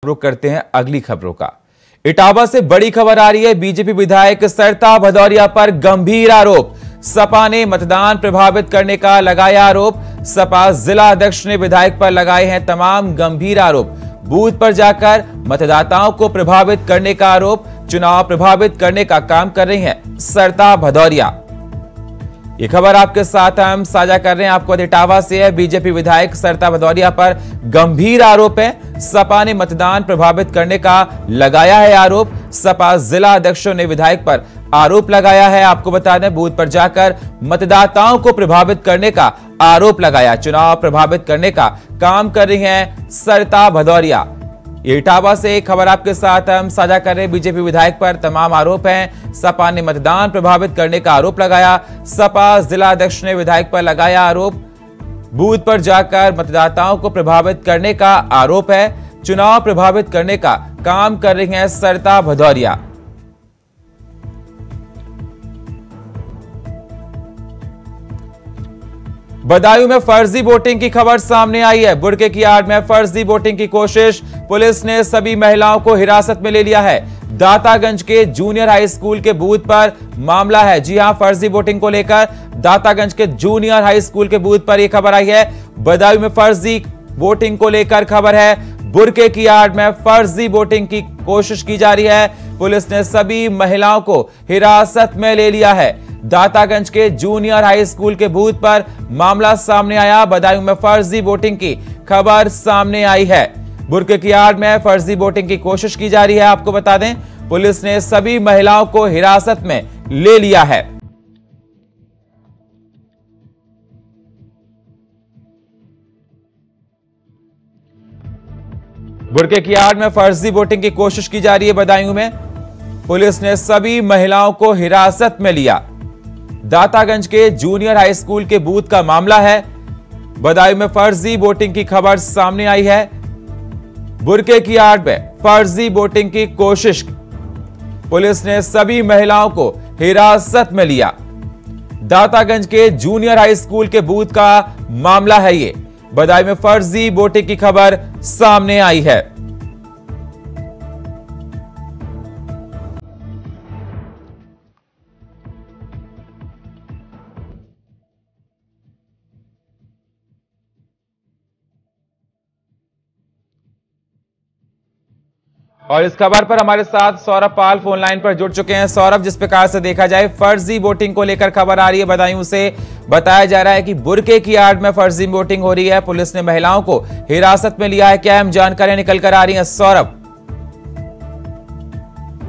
रुक करते हैं अगली खबरों का। इटावा से बड़ी खबर आ रही है। बीजेपी विधायक सरता भदौरिया पर गंभीर आरोप। सपा ने मतदान प्रभावित करने का लगाया आरोप। सपा जिला अध्यक्ष ने विधायक पर लगाए हैं तमाम गंभीर आरोप। बूथ पर जाकर मतदाताओं को प्रभावित करने का आरोप। चुनाव प्रभावित करने का काम कर रही हैं सरता भदौरिया। ये खबर आपके साथ हम साझा कर रहे हैं, आपको इटावा से है। बीजेपी विधायक सरता भदौरिया पर गंभीर आरोप है। सपा ने मतदान प्रभावित करने का लगाया है आरोप। सपा जिला अध्यक्षों ने विधायक पर आरोप लगाया है। आपको बता दें, बूथ पर जाकर मतदाताओं को प्रभावित करने का आरोप लगाया। चुनाव प्रभावित करने का काम कर रही हैं सरता भदौरिया। इटावा से एक खबर आपके साथ हम साझा कर रहे हैं। बीजेपी विधायक पर तमाम आरोप हैं। सपा ने मतदान प्रभावित करने का आरोप लगाया। सपा जिला अध्यक्ष ने विधायक पर लगाया आरोप। बूथ पर जाकर मतदाताओं को प्रभावित करने का आरोप है। चुनाव प्रभावित करने का काम कर रही हैं सरता भदौरिया। बदायूं में फर्जी वोटिंग की खबर सामने आई है। बुरके की आड़ में फर्जी वोटिंग की कोशिश। पुलिस ने सभी महिलाओं को हिरासत में ले लिया है। दातागंज के जूनियर हाई स्कूल के बूथ पर मामला है। जी हां, फर्जी वोटिंग को लेकर दातागंज के जूनियर हाई स्कूल के बूथ पर यह खबर आई है। बदायूं में फर्जी वोटिंग को लेकर खबर है। बुरके की आड़ में फर्जी वोटिंग की कोशिश की जा रही है। पुलिस ने सभी महिलाओं को हिरासत में ले लिया है। दातागंज के जूनियर हाई स्कूल के बूथ पर मामला सामने आया। बदायूं में फर्जी वोटिंग की खबर सामने आई है। बुरके की आड़ में फर्जी वोटिंग की कोशिश की जा रही है। आपको बता दें, पुलिस ने सभी महिलाओं को हिरासत में ले लिया है। बुरके की आड़ में फर्जी वोटिंग की कोशिश की जा रही है। बदायूं में पुलिस ने सभी महिलाओं को हिरासत में लिया। दातागंज के जूनियर हाई स्कूल के बूथ का मामला है। बदायूं में फर्जी वोटिंग की खबर सामने आई है। बुरके की आड़ में फर्जी वोटिंग की कोशिश। पुलिस ने सभी महिलाओं को हिरासत में लिया। दातागंज के जूनियर हाई स्कूल के बूथ का मामला है ये। बदायूं में फर्जी वोटिंग की खबर सामने आई है। और इस खबर पर हमारे साथ सौरभ पाल फोन लाइन पर जुड़ चुके हैं। सौरभ, जिस प्रकार से देखा जाए फर्जी वोटिंग को लेकर खबर आ रही है बदायूं से, बताया जा रहा है कि बुरके की आड़ में फर्जी वोटिंग हो रही है। पुलिस ने महिलाओं को हिरासत में लिया है। क्या अहम जानकारियां निकल कर आ रही हैं सौरभ?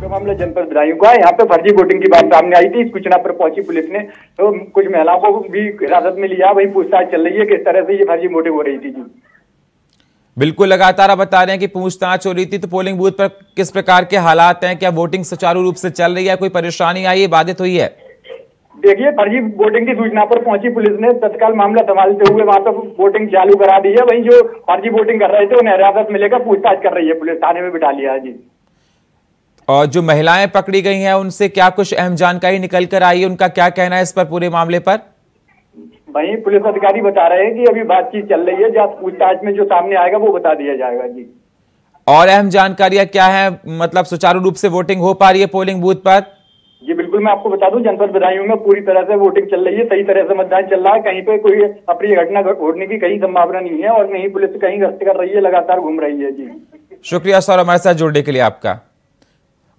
मामला जनपद बदायूं का है। यहाँ पे फर्जी वोटिंग की बात सामने आई थी। इस सूचना पर पहुंची पुलिस ने तो कुछ महिलाओं को भी हिरासत में लिया। वही पूछताछ चल रही है किस तरह से ये फर्जी वोटिंग हो रही थी। जी बिल्कुल, लगातार आप बता रहे हैं कि पूछताछ हो रही थी। तो पोलिंग बूथ पर किस प्रकार के हालात हैं? क्या वोटिंग सुचारू रूप से चल रही है? कोई परेशानी आई है, बाधित हुई है? देखिए, फर्जी वोटिंग की सूचना पर पहुंची पुलिस ने तत्काल मामला संभालते हुए वहां पर वोटिंग चालू करा दी है। वहीं जो फर्जी वोटिंग कर रहे थे उन्हें हिरासत में लेकर पूछताछ कर रही है पुलिस। थाने में बिठा लिया है। जी, और जो महिलाएं पकड़ी गई हैं उनसे क्या कुछ अहम जानकारी निकल कर आई है? उनका क्या कहना है इस पर, पूरे मामले पर? वहीं पुलिस अधिकारी बता रहे हैं कि अभी बातचीत चल रही है। जब पूछताछ में जो सामने आएगा वो बता दिया जाएगा। जी, और अहम जानकारियां क्या है? मतलब सुचारू रूप से वोटिंग हो पा रही है पोलिंग बूथ पर? जी बिल्कुल, मैं आपको बता दूं, जनपद बदायूं में पूरी तरह से वोटिंग चल रही है। सही तरह से मतदान चल रहा है। कहीं पे कोई अप्रिय घटना घटने की कहीं संभावना नहीं है। और नहीं, पुलिस कहीं गश्त कर रही है, लगातार घूम रही है। जी, शुक्रिया सर हमारे साथ जुड़ने के लिए आपका।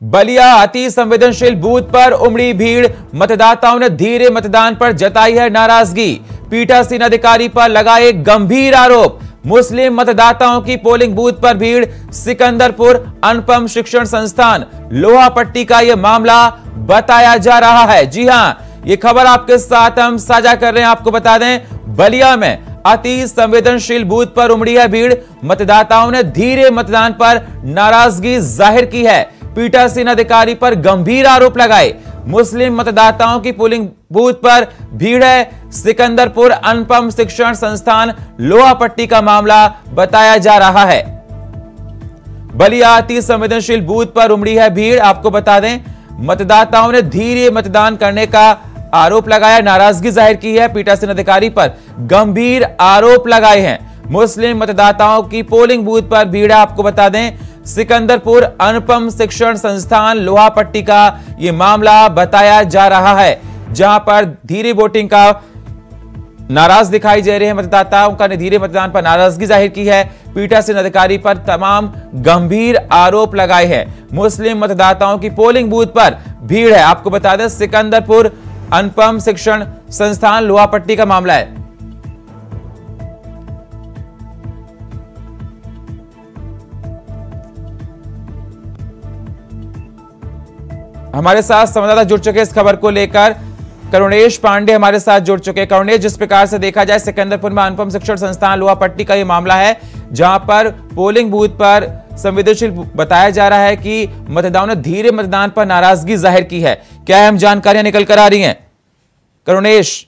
बलिया अति संवेदनशील बूथ पर उमड़ी भीड़। मतदाताओं ने धीरे मतदान पर जताई है नाराजगी। पीठासीन अधिकारी पर लगाए गंभीर आरोप। मुस्लिम मतदाताओं की पोलिंग बूथ पर भीड़। सिकंदरपुर अनुपम शिक्षण संस्थान लोहापट्टी का यह मामला बताया जा रहा है। जी हां, यह खबर आपके साथ हम साझा कर रहे हैं। आपको बता दें, बलिया में अति संवेदनशील बूथ पर उमड़ी है भीड़। मतदाताओं ने धीरे मतदान पर नाराजगी जाहिर की है। पीठासीन अधिकारी पर गंभीर आरोप लगाए। मुस्लिम मतदाताओं की पोलिंग बूथ पर भीड़ है। सिकंदरपुर अनुपम शिक्षण संस्थान लोहापट्टी का मामला बताया जा रहा है। बलिया अति संवेदनशील बूथ पर उमड़ी है भीड़। आपको बता दें, मतदाताओं ने धीरे मतदान करने का आरोप लगाया, नाराजगी जाहिर की है। पीठासीन अधिकारी पर गंभीर आरोप लगाए हैं। मुस्लिम मतदाताओं की पोलिंग बूथ पर भीड़ है। आपको बता दें, सिकंदरपुर अनुपम शिक्षण संस्थान लोहापट्टी का यह मामला बताया जा रहा है, जहां पर धीरे वोटिंग का नाराज दिखाई दे रहे हैं मतदाताओं का धीरे मतदान पर नाराजगी जाहिर की है। पीठासीन अधिकारी पर तमाम गंभीर आरोप लगाए हैं। मुस्लिम मतदाताओं की पोलिंग बूथ पर भीड़ है। आपको बता दें सिकंदरपुर अनुपम शिक्षण संस्थान लोहापट्टी का मामला है। हमारे साथ संवाददाता जुड़ चुके इस खबर को लेकर। करुणेश पांडे हमारे साथ जुड़ चुके हैं। करुणेश, जिस प्रकार से देखा जाए सिकंदरपुर में अनुपम शिक्षण संस्थान लोहापट्टी का यह मामला है, जहां पर पोलिंग बूथ पर संवेदनशील बताया जा रहा है कि मतदाताओं ने धीरे मतदान पर नाराजगी जाहिर की है। क्या अहम जानकारियां निकल कर आ रही हैं करुणेश?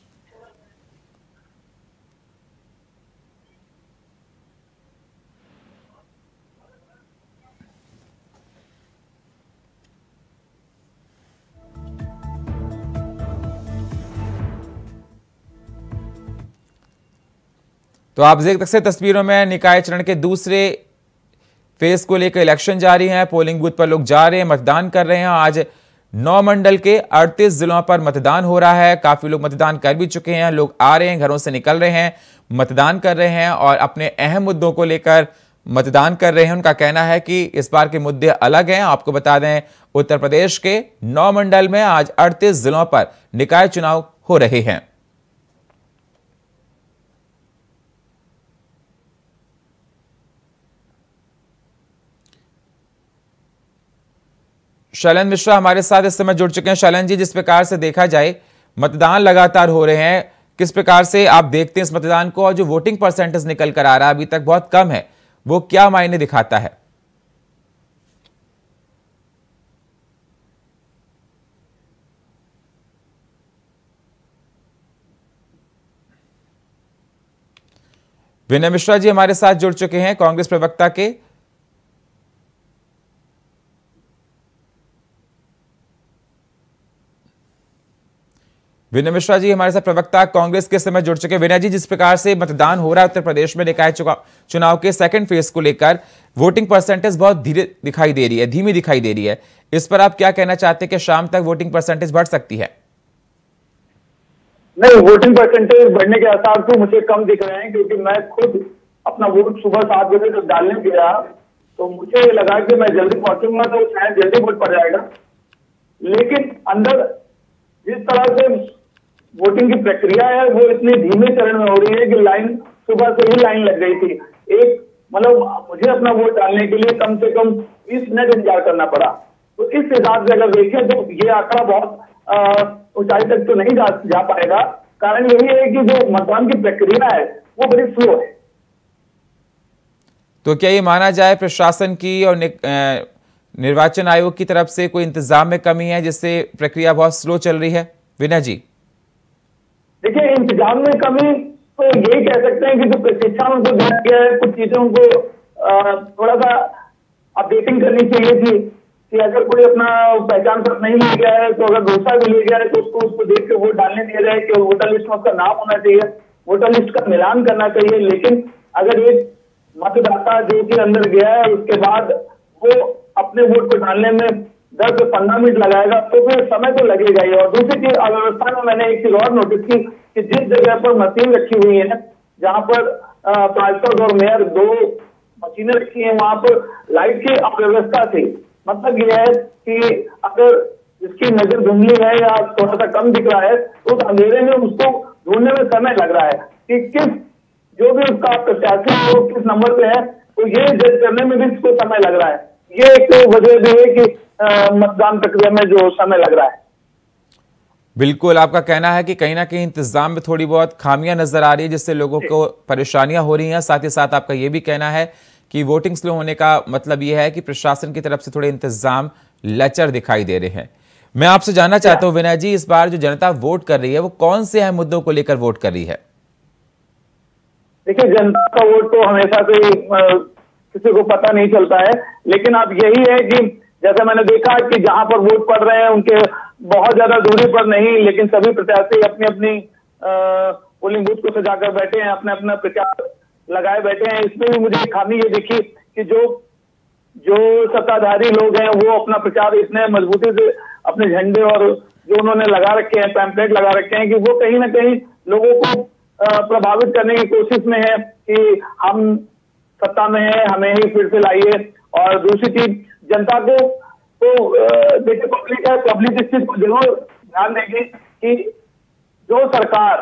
तो आप देख सकते हैं तस्वीरों में निकाय चरण के दूसरे फेज को लेकर इलेक्शन जारी है। पोलिंग बूथ पर लोग जा रहे हैं, मतदान कर रहे हैं। आज 9 मंडल के 38 जिलों पर मतदान हो रहा है। काफी लोग मतदान कर भी चुके हैं। लोग आ रहे हैं, घरों से निकल रहे हैं, मतदान कर रहे हैं और अपने अहम मुद्दों को लेकर मतदान कर रहे हैं। उनका कहना है कि इस बार के मुद्दे अलग हैं। आपको बता दें उत्तर प्रदेश के 9 मंडल में आज 38 जिलों पर निकाय चुनाव हो रहे हैं। शैलन मिश्रा हमारे साथ इस समय जुड़ चुके हैं। शैलन जी, जिस प्रकार से देखा जाए मतदान लगातार हो रहे हैं, किस प्रकार से आप देखते हैं इस मतदान को और जो वोटिंग परसेंटेज निकल कर आ रहा है अभी तक बहुत कम है, वो क्या मायने दिखाता है? विनय मिश्रा जी हमारे साथ जुड़ चुके हैं, कांग्रेस प्रवक्ता के। विनय मिश्रा जी हमारे साथ प्रवक्ता कांग्रेस के समय जुड़ चुके हैं। विनय जी, जिस प्रकार से मतदान हो रहा है उत्तर प्रदेश में निकाय चुनाव के सेकंड फेज को लेकर, वोटिंग परसेंटेज बहुत धीरे दिखाई दे रही है, धीमी दिखाई दे रही है। इस पर आप क्या कहना चाहते हैं कि शाम तक वोटिंग परसेंटेज बढ़ सकती है? नहीं, वोटिंग परसेंटेज बढ़ने के आसार तो मुझे कम दिख रहे हैं, क्योंकि मैं खुद अपना वोट सुबह 7 बजे जब डालने गया तो मुझे लगा कि मैं जल्दी पहुंचूंगा तो शायद जल्दी वोट पड़ जाएगा। लेकिन अंदर जिस तरह से वोटिंग की प्रक्रिया है वो इतनी धीमे चरण में हो रही है कि लाइन सुबह से ही लाइन लग गई थी। एक मतलब मुझे अपना वोट डालने के लिए कम से कम 20 मिनट इंतजार करना पड़ा। तो इस हिसाब से अगर देखें तो ये आंकड़ा बहुत ऊंचाई तक तो नहीं जा पाएगा। कारण यही है कि जो मतदान की प्रक्रिया है वो बड़ी स्लो है। तो क्या ये माना जाए प्रशासन की और निर्वाचन आयोग की तरफ से कोई इंतजाम में कमी है जिससे प्रक्रिया बहुत स्लो चल रही है? विनय जी, देखिए, इंतजाम में कमी तो यही कह सकते हैं कि जो प्रशिक्षण उनको दिया गया है, कुछ चीजें उनको थोड़ा सा अपडेटिंग करनी चाहिए थी कि अगर कोई अपना पहचान पत्र नहीं ले गया है तो अगर दूसरा भी ले गया है तो उसको देख के वोट डालने दिया जाए कि वोटर लिस्ट में उसका नाम होना चाहिए, वोटर लिस्ट का मिलान करना चाहिए। लेकिन अगर एक मतदाता जो कि अंदर गया है उसके बाद वो अपने वोट को डालने में 10 से 15 मिनट लगाएगा तो फिर समय तो लगेगा ही। और दूसरी चीज, अव्यवस्था में मैंने एक चीज और नोटिस की कि जिस जगह पर मशीन रखी हुई है, जहां पर पार्षद और मेयर 2 मशीनें रखी हैं, वहां पर लाइट की अव्यवस्था थी। मतलब यह है कि अगर जिसकी नजर धुंधली है या थोड़ा सा कम दिख रहा है तो अंधेरे में उसको ढूंढने में समय लग रहा है कि किस जो भी उसका प्रत्याशी हो किस नंबर पे है, तो ये जज करने में भी इसको समय लग रहा है। ये एक वजह भी है कि मतदान प्रक्रिया में जो समय लग रहा है। बिल्कुल, आपका कहना है कि कहीं ना कहीं इंतजाम में थोड़ी बहुत खामियां नजर आ रही है जिससे लोगों को परेशानियां हो रही हैं। साथ ही साथ आपका यह भी कहना है कि वोटिंग स्लो होने का मतलब यह है कि प्रशासन की तरफ से थोड़े इंतजाम लचर दिखाई दे रहे हैं। मैं आपसे जानना चाहता हूं विनय जी, इस बार जो जनता वोट कर रही है वो कौन से अहम मुद्दों को लेकर वोट कर रही है? देखिए, जनता का वोट तो हमेशा से किसी को पता नहीं चलता है, लेकिन अब यही है कि जैसे मैंने देखा कि जहां पर वोट पड़ रहे हैं उनके बहुत ज्यादा दूरी पर नहीं, लेकिन सभी प्रत्याशी अपनी अपनी पोलिंग बूथ को सजाकर बैठे हैं, अपने अपना प्रचार लगाए बैठे हैं। इसमें भी मुझे खामी ये दिखी कि जो जो सत्ताधारी लोग हैं वो अपना प्रचार इतने मजबूती से अपने झंडे और जो उन्होंने लगा रखे हैं, पैम्पलेट लगा रखे हैं, कि वो कहीं ना कहीं लोगों को प्रभावित करने की कोशिश में है कि हम सत्ता में है, हमें ही फिर से लाइए। और दूसरी चीज, जनता को तो देखिए, पब्लिक है, पब्लिक इस चीज को जरूर ध्यान देगी कि जो सरकार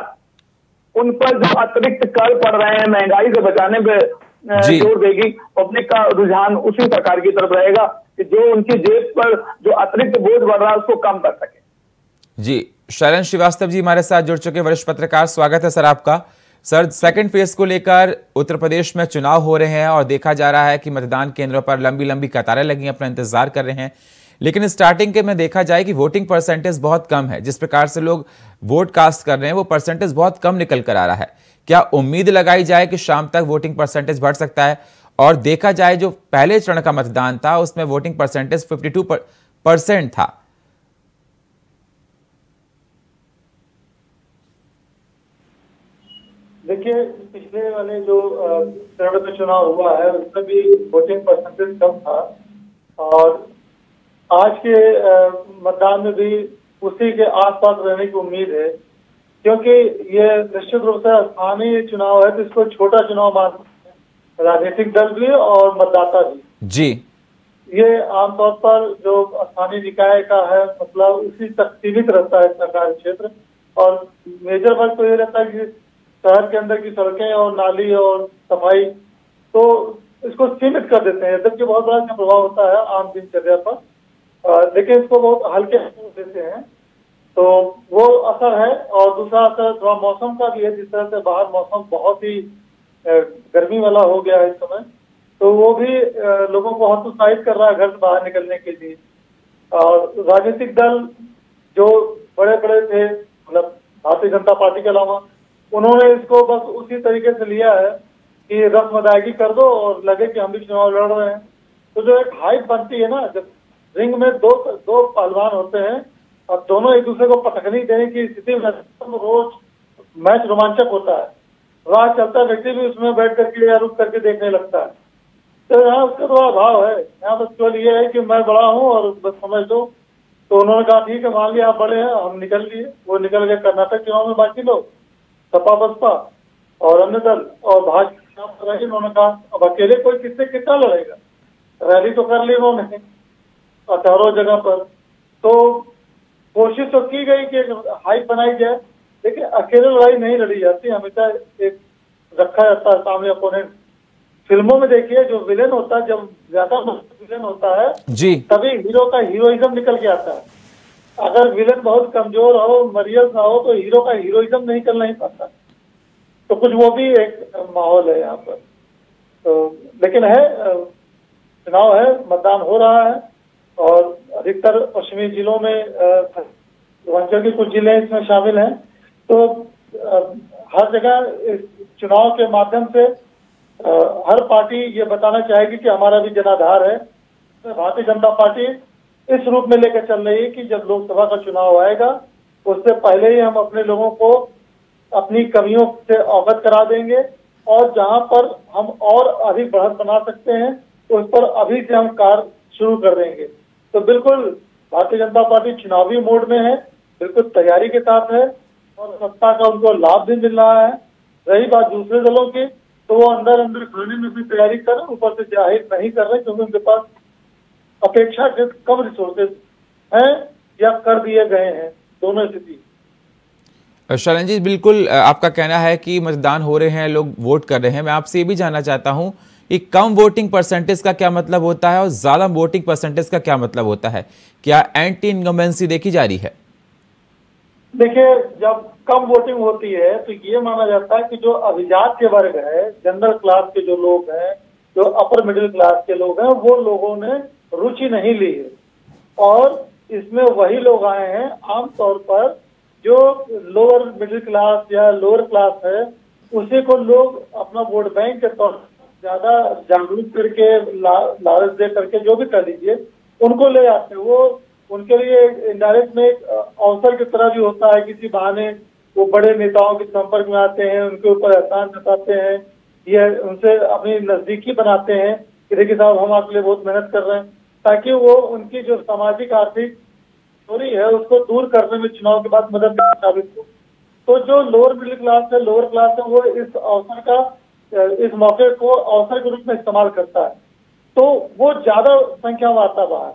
उन पर जो अतिरिक्त कर पड़ रहे हैं महंगाई से बचाने पे जोर देगी, पब्लिक का रुझान उसी सरकार की तरफ रहेगा कि जो उनकी जेब पर जो अतिरिक्त बोझ बढ़ रहा है उसको कम कर सके। जी, शरण श्रीवास्तव जी हमारे साथ जुड़ चुके वरिष्ठ पत्रकार, स्वागत है सर आपका। सर, सेकंड फेज को लेकर उत्तर प्रदेश में चुनाव हो रहे हैं और देखा जा रहा है कि मतदान केंद्रों पर लंबी लंबी कतारें लगी, अपना इंतजार कर रहे हैं, लेकिन स्टार्टिंग के में देखा जाए कि वोटिंग परसेंटेज बहुत कम है। जिस प्रकार से लोग वोट कास्ट कर रहे हैं वो परसेंटेज बहुत कम निकल कर आ रहा है। क्या उम्मीद लगाई जाए कि शाम तक वोटिंग परसेंटेज बढ़ सकता है? और देखा जाए जो पहले चरण का मतदान था उसमें वोटिंग परसेंटेज 52% था। देखिए, पिछले वाले जो चरण में चुनाव हुआ है उसमें भी वोटिंग परसेंटेज कम था और आज के मतदान में भी उसी के आसपास रहने की उम्मीद है, क्योंकि ये निश्चित रूप से स्थानीय चुनाव है तो इसको छोटा चुनाव मानते हैं राजनीतिक दल भी और मतदाता भी। जी, ये आमतौर पर जो स्थानीय निकाय का है मतलब उसी तक सीमित रहता है सरकारी क्षेत्र, और मेजर वर्क तो ये रहता है कि शहर के अंदर की सड़कें और नाली और सफाई, तो इसको सीमित कर देते हैं, जबकि बहुत बड़ा प्रभाव होता है आम दिनचर्या पर, लेकिन इसको बहुत हल्के देते हैं, तो वो असर है। और दूसरा असर थोड़ा मौसम का भी है, जिस तरह से बाहर मौसम बहुत ही गर्मी वाला हो गया है इस समय, तो वो भी लोगों को हतोत्साहित कर रहा है घर से बाहर निकलने के लिए। और राजनीतिक दल जो बड़े बड़े थे, मतलब भारतीय जनता पार्टी के अलावा, उन्होंने इसको बस उसी तरीके से लिया है कि रस्म अदायगी कर दो और लगे कि हम भी चुनाव लड़ रहे हैं। तो जो एक हाइप बनती है ना, जब रिंग में दो पहलवान होते हैं और दोनों एक दूसरे को पटखनी देने की स्थिति में रोज मैच रोमांचक होता है, राह चलता व्यक्ति भी उसमें बैठ करके या रुक करके देखने लगता है। तो यहाँ उसका थोड़ा भाव है, यहाँ बस केवल ये है कि मैं बड़ा हूँ और बस समझ दो। तो उन्होंने कहा ठीक है, मान लिया आप बड़े हैं, हम निकल लिए। वो निकल गए कर्नाटक चुनाव में, बाकी लोग सपा बसपा और अन्य दल और भाजपा, उन्होंने कहा अब अकेले कोई किससे कितना लड़ेगा, रैली तो कर ली उन्होंने 18 जगह पर। तो कोशिश तो की गई कि हाइप बनाई जाए, लेकिन अकेले लड़ाई नहीं लड़ी जाती, हमेशा एक रखा जाता है सामने अपोनेंट। फिल्मों में देखिए जो विलेन होता है, जब ज्यादा विलेन होता है जी, तभी हीरो का हीरोइज्म निकल के आता है। अगर विलेन बहुत कमजोर हो, मरियल ना हो, तो हीरो का हीरोइज्म नहीं निकल नहीं पाता। तो कुछ वो भी एक माहौल है यहाँ पर। तो लेकिन है, चुनाव है, मतदान हो रहा है और अधिकतर पश्चिमी जिलों में, पूर्वांचल के कुछ जिले इसमें शामिल हैं। तो हर जगह इस चुनाव के माध्यम से हर पार्टी ये बताना चाहेगी कि हमारा भी जनाधार है। भारतीय जनता पार्टी इस रूप में लेकर चल रही है कि जब लोकसभा का चुनाव आएगा उससे पहले ही हम अपने लोगों को अपनी कमियों से अवगत करा देंगे और जहां पर हम और अधिक बढ़त बना सकते हैं उस पर अभी से हम कार्य शुरू कर देंगे। तो बिल्कुल भारतीय जनता पार्टी चुनावी मोड में है, बिल्कुल तैयारी के साथ है और सत्ता का उनको लाभ भी मिल रहा है। रही बात दूसरे दलों की, तो वो अंदर अंदर खाने में भी तैयारी कर रहे हैं, ऊपर से जाहिर नहीं कर रहे क्योंकि उनके पास अपेक्षाकृत कम रिसोर्सेज हैं या कर दिए गए हैं, दोनों स्थिति। शरण जी, बिल्कुल आपका कहना है कि मतदान हो रहे हैं, लोग वोट कर रहे हैं। मैं आपसे ये भी जानना चाहता हूं कि कम वोटिंग परसेंटेज का क्या मतलब होता है और ज्यादा वोटिंग परसेंटेज का क्या मतलब होता है? क्या एंटी इनकम्बेंसी देखी जा रही है? देखिए, जब कम वोटिंग होती है तो ये माना जाता है कि जो अभिजात के वर्ग है, जनरल क्लास के जो लोग हैं, जो अपर मिडिल क्लास के लोग हैं, वो लोगों ने रुचि नहीं ली है और इसमें वही लोग आए हैं आमतौर पर जो लोअर मिडिल क्लास या लोअर क्लास है, उसी को लोग अपना वोट बैंक के तौर पर ज्यादा जागरूक करके, लालच दे करके, जो भी कर लीजिए, उनको ले आते हैं। वो उनके लिए इनडायरेक्ट में एक अवसर की तरह भी होता है, किसी बहाने वो बड़े नेताओं के संपर्क में आते हैं, उनके ऊपर एहसान जताते हैं, ये उनसे अपनी नजदीकी बनाते हैं। कि देखिए साहब हम आपके लिए बहुत मेहनत कर रहे हैं, ताकि वो उनकी जो सामाजिक आर्थिक चोरी है उसको दूर करने में चुनाव के बाद मदद साबित हो। तो जो लोअर मिडिल क्लास है, लोअर क्लास है, वो इस अवसर का, इस मौके को अवसर के रूप में इस्तेमाल करता है, तो वो ज्यादा संख्या में आता बाहर।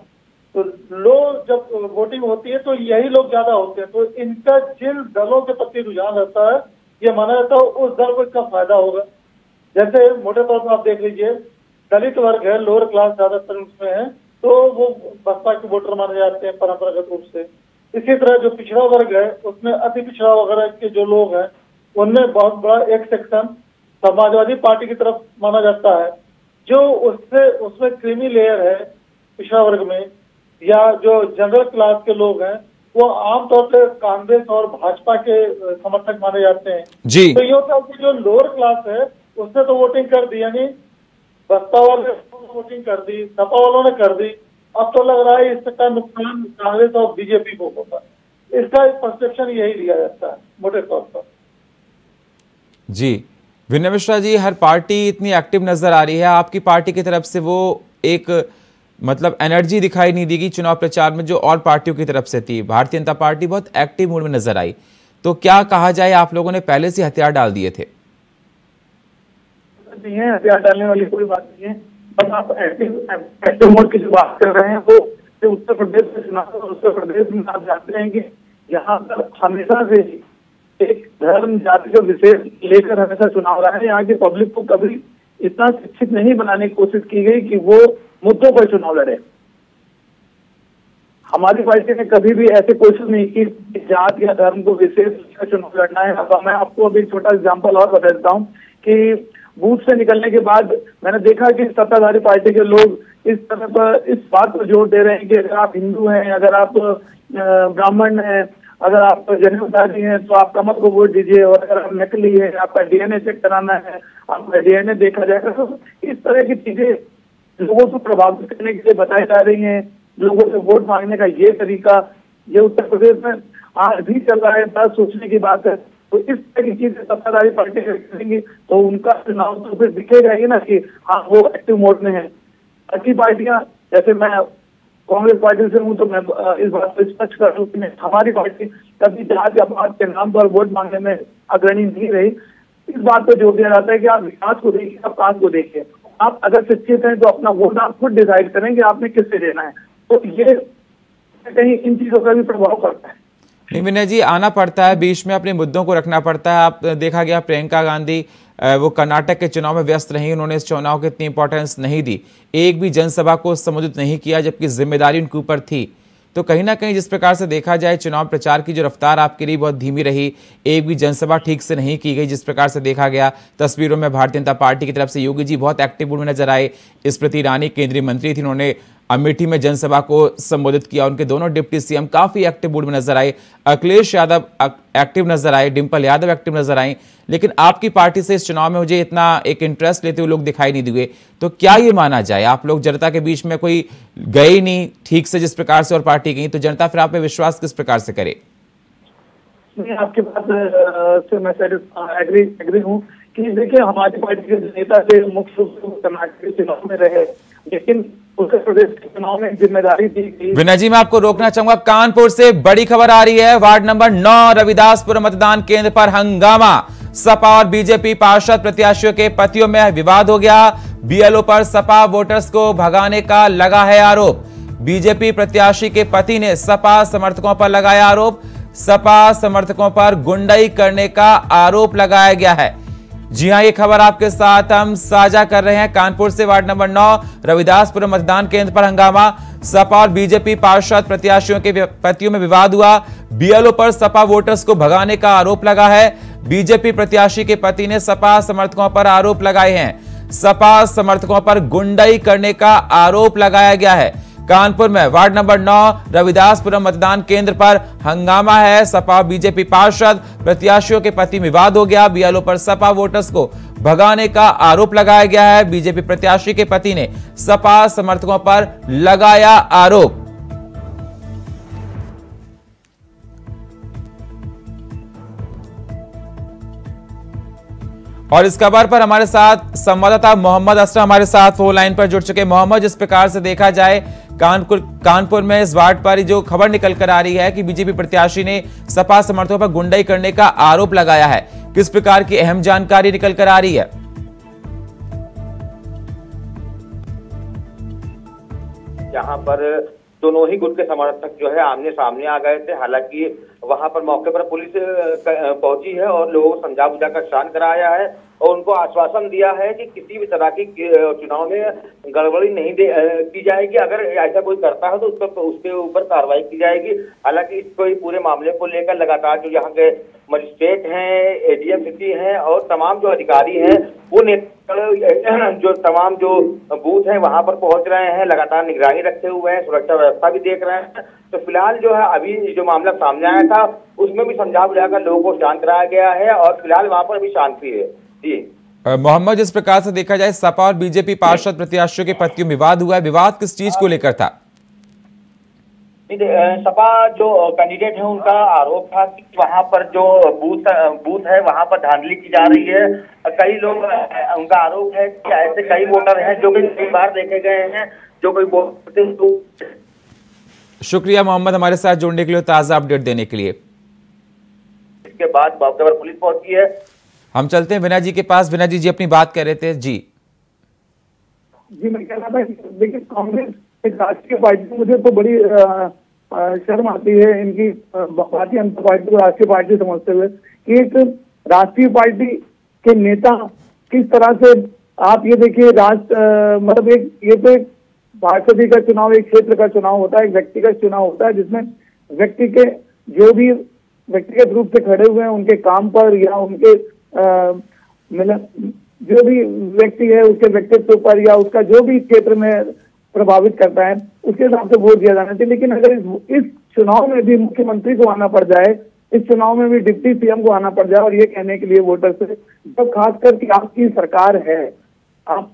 तो लोग जब वोटिंग होती है तो यही लोग ज्यादा होते हैं, तो इनका जिन दलों के प्रति रुझान रहता है, ये माना जाता है उस दल को इसका फायदा होगा। जैसे मोटे तौर पर आप देख लीजिए, दलित वर्ग है, लोअर क्लास ज्यादातर उसमें है, तो वो बसपा के वोटर माने जाते हैं परंपरागत रूप से। इसी तरह जो पिछड़ा वर्ग है, उसमें अति पिछड़ा वगैरह के जो लोग हैं, उनमें बहुत बड़ा एक सेक्शन समाजवादी पार्टी की तरफ माना जाता है। जो उसमें क्रीमी लेयर है पिछड़ा वर्ग में, या जो जनरल क्लास के लोग हैं, वो आमतौर पर कांग्रेस और भाजपा के समर्थक माने जाते हैं जी। तो ये होता है कि जो लोअर क्लास है उसने तो वोटिंग कर दी, यानी बसपा वाले वोटिंग कर दी, सपा वालों ने कर दी, अब तो लग रहा है इसका नुकसान कांग्रेस और बीजेपी को होगा। इसका परसेप्शन यही लिया जाता है मोटे तौर पर। जी विनय मिश्रा जी, हर पार्टी इतनी एक्टिव नजर आ रही है, आपकी पार्टी की तरफ से वो एक मतलब एनर्जी दिखाई नहीं देगी चुनाव प्रचार में जो और पार्टियों की तरफ से थी। भारतीय जनता पार्टी बहुत एक्टिव मूड में नजर आई, तो क्या कहा जाए, आप लोगों ने पहले से हथियार डाल दिए थे? नहीं है, हथियार डालने वाली कोई बात नहीं है, बस आप एक्टिव मोड की जो बात कर रहे हैं वो उत्तर प्रदेश में चुनाव, उत्तर प्रदेश में आप जानते हैं कि यहाँ पर हमेशा से एक धर्म जाति का विशेष लेकर हमेशा चुनाव रहा है। यहाँ की पब्लिक को कभी इतना शिक्षित नहीं बनाने की कोशिश की गई कि वो मुद्दों पर चुनाव लड़े। हमारी पार्टी ने कभी भी ऐसी कोशिश नहीं की जात या धर्म को विशेष चुनाव लड़ना है। अब मैं आपको अभी छोटा एग्जाम्पल और बता देता हूँ कि बूथ से निकलने के बाद मैंने देखा कि सत्ताधारी पार्टी के लोग इस तरह पर इस बात पर जोर दे रहे हैं कि अगर आप हिंदू हैं, अगर आप ब्राह्मण हैं, अगर आप जन्मधारी हैं तो आप कमल को वोट दीजिए, और अगर आप नकली है, आपका डीएनए चेक कराना है, आपका डीएनए देखा जाएगा। तो इस तरह की चीजें लोगों को प्रभावित करने के लिए बताई जा रही हैं। लोगों से वोट मांगने का ये तरीका ये उत्तर प्रदेश में आज भी चल रहा है, बस सोचने की बात है। तो इस तरह की चीजें सत्ताधारी पार्टी करेंगी तो उनका चुनाव तो फिर दिखेगा ही ना कि हाँ वो एक्टिव मोड में है। बाकी पार्टियां, जैसे मैं कांग्रेस पार्टी से हूँ तो मैं इस बात पर स्पष्ट कर दूं कि हमारी पार्टी कभी जात या पात के नाम पर वोट मांगने में अग्रणी नहीं रही। इस बात पर जोर दिया जाता है कि आप विकास को देखिए, आप काम को देखिए। आप अगर शिक्षित हैं तो अपना वोट आप खुद डिसाइड करें कि आपने किससे देना है। तो ये कहीं इन चीजों का भी प्रभाव पड़ता है। नहीं विनय जी, आना पड़ता है, बीच में अपने मुद्दों को रखना पड़ता है। आप देखा गया प्रियंका गांधी वो कर्नाटक के चुनाव में व्यस्त रही, उन्होंने इस चुनाव को इतनी इंपॉर्टेंस नहीं दी, एक भी जनसभा को संबोधित नहीं किया, जबकि जिम्मेदारी उनके ऊपर थी। तो कहीं ना कहीं जिस प्रकार से देखा जाए चुनाव प्रचार की जो रफ्तार आपके लिए बहुत धीमी रही, एक भी जनसभा ठीक से नहीं की गई, जिस प्रकार से देखा गया तस्वीरों में भारतीय जनता पार्टी की तरफ से योगी जी बहुत एक्टिव मूड में नजर आए। स्मृति ईरानी केंद्रीय मंत्री थी, उन्होंने अमेठी में जनसभा को संबोधित किया, उनके दोनों डिप्टी सीएम काफी एक्टिव मूड में नजर आए, अखिलेश यादव एक्टिव नजर आए, डिंपल यादव एक्टिव नजर आई, लेकिन आपकी पार्टी से इस चुनाव में मुझे इतना एक इंटरेस्ट लेते हुए लोग दिखाई नहीं दिए। तो क्या ये माना जाए, आप लोग जनता के बीच में कोई गए ही नहीं ठीक से जिस प्रकार से और पार्टी गई, तो जनता फिर आप पे विश्वास किस प्रकार से करे? नहीं, आपकी बात से मैं एग्री हूँ कि देखिए हमारी पार्टी के नेता से मुख्य रूप से कर्नाटक के चुनाव में रहे, लेकिन उत्तर प्रदेश के चुनाव में जिम्मेदारी दी गई। विनय जी, मैं आपको रोकना चाहूंगा, कानपुर से बड़ी खबर आ रही है। वार्ड नंबर 9 रविदासपुर मतदान केंद्र पर हंगामा, सपा और बीजेपी पार्षद प्रत्याशियों के पतियों में विवाद हो गया। बीएलओ पर सपा वोटर्स को भगाने का लगा है आरोप। बीजेपी प्रत्याशी के पति ने सपा समर्थकों पर लगाया आरोप। सपा समर्थकों पर गुंडाई करने का आरोप लगाया गया है। जी हां, ये खबर आपके साथ हम साझा कर रहे हैं। कानपुर से वार्ड नंबर 9 रविदासपुर मतदान केंद्र पर हंगामा, सपा और बीजेपी पार्षद प्रत्याशियों के पतियों में विवाद हुआ। बीएलओ पर सपा वोटर्स को भगाने का आरोप लगा है। बीजेपी प्रत्याशी के पति ने सपा समर्थकों पर आरोप लगाए हैं। सपा समर्थकों पर गुंडाई करने का आरोप लगाया गया है। कानपुर में वार्ड नंबर 9 रविदासपुरम मतदान केंद्र पर हंगामा है। सपा बीजेपी पार्षद प्रत्याशियों के पति विवाद हो गया। बीएलओ पर सपा वोटर्स को भगाने का आरोप लगाया गया है। बीजेपी प्रत्याशी के पति ने सपा समर्थकों पर लगाया आरोप। और इस खबर पर हमारे साथ संवाददाता मोहम्मद असलम हमारे साथ फोन लाइन पर जुड़ चुके। मोहम्मद, जिस प्रकार से देखा जाए कानपुर में इस वार्ड पर जो खबर निकल कर आ रही है कि बीजेपी प्रत्याशी ने सपा समर्थकों पर गुंडाई करने का आरोप लगाया है, किस प्रकार की अहम जानकारी निकल कर आ रही है? यहाँ पर दोनों ही गुट के समर्थक जो है आमने सामने आ गए थे। हालांकि वहां पर मौके पर पुलिस पहुंची है और लोगों को समझा बुझा कर शांत कराया है और उनको आश्वासन दिया है कि किसी भी तरह की चुनाव में गड़बड़ी नहीं की जाएगी। अगर ऐसा कोई करता है तो उसके ऊपर कार्रवाई की जाएगी। हालांकि इसको पूरे मामले को लेकर लगातार जो यहाँ के मजिस्ट्रेट हैं, एडीएम सिटी हैं और तमाम जो अधिकारी हैं वो जो तमाम जो बूथ हैं वहां पर पहुंच रहे हैं, लगातार निगरानी रखे हुए हैं, सुरक्षा व्यवस्था भी देख रहे हैं। तो फिलहाल जो है अभी जो मामला सामने आया था उसमें भी समझा बुझाकर लोगों को शांत कराया गया है और फिलहाल वहां पर भी शांति है। जी मोहम्मद, जिस प्रकार से देखा जाए सपा और बीजेपी पार्षद प्रत्याशियों के पत्तियों में विवाद हुआ है, विवाद किस चीज को लेकर था? सपा जो कैंडिडेट है उनका आरोप था कि वहां पर जो बूथ है वहां पर धांधली की जा रही है। कई लोग उनका आरोप है कि ऐसे कई वोटर हैं जो कि कई बार देखे गए हैं जो कोई वोट। शुक्रिया मोहम्मद हमारे साथ जुड़ने के लिए, ताजा अपडेट देने के लिए। इसके बाद मौके पर पुलिस पहुंची है। हम चलते हैं विनय जी के पास। विनय जी अपनी बात कर रहे थे। जी मैं कह रहा था, देखिए कांग्रेस एक राष्ट्रीय पार्टी, मुझे तो बड़ी शर्म आती है इनकी भारतीय जनता पार्टी को राष्ट्रीय पार्टी समझते हुए कि एक राष्ट्रीय पार्टी के नेता किस तरह से, आप ये देखिए मतलब ये तो एक पार्षदी का चुनाव, एक क्षेत्र का चुनाव होता है, एक व्यक्तिगत चुनाव होता है जिसमें व्यक्ति के जो भी व्यक्तिगत रूप से खड़े हुए हैं उनके काम पर या उनके जो भी व्यक्ति है उसके व्यक्तित्व पर या उसका जो भी क्षेत्र में प्रभावित करता है उसके हिसाब से वोट दिया जाना चाहिए। लेकिन अगर इस चुनाव में भी मुख्यमंत्री को आना पड़ जाए, इस चुनाव में भी डिप्टी सीएम को आना पड़ जाए और ये कहने के लिए वोटर से, जब खासकर कि आपकी सरकार है, आप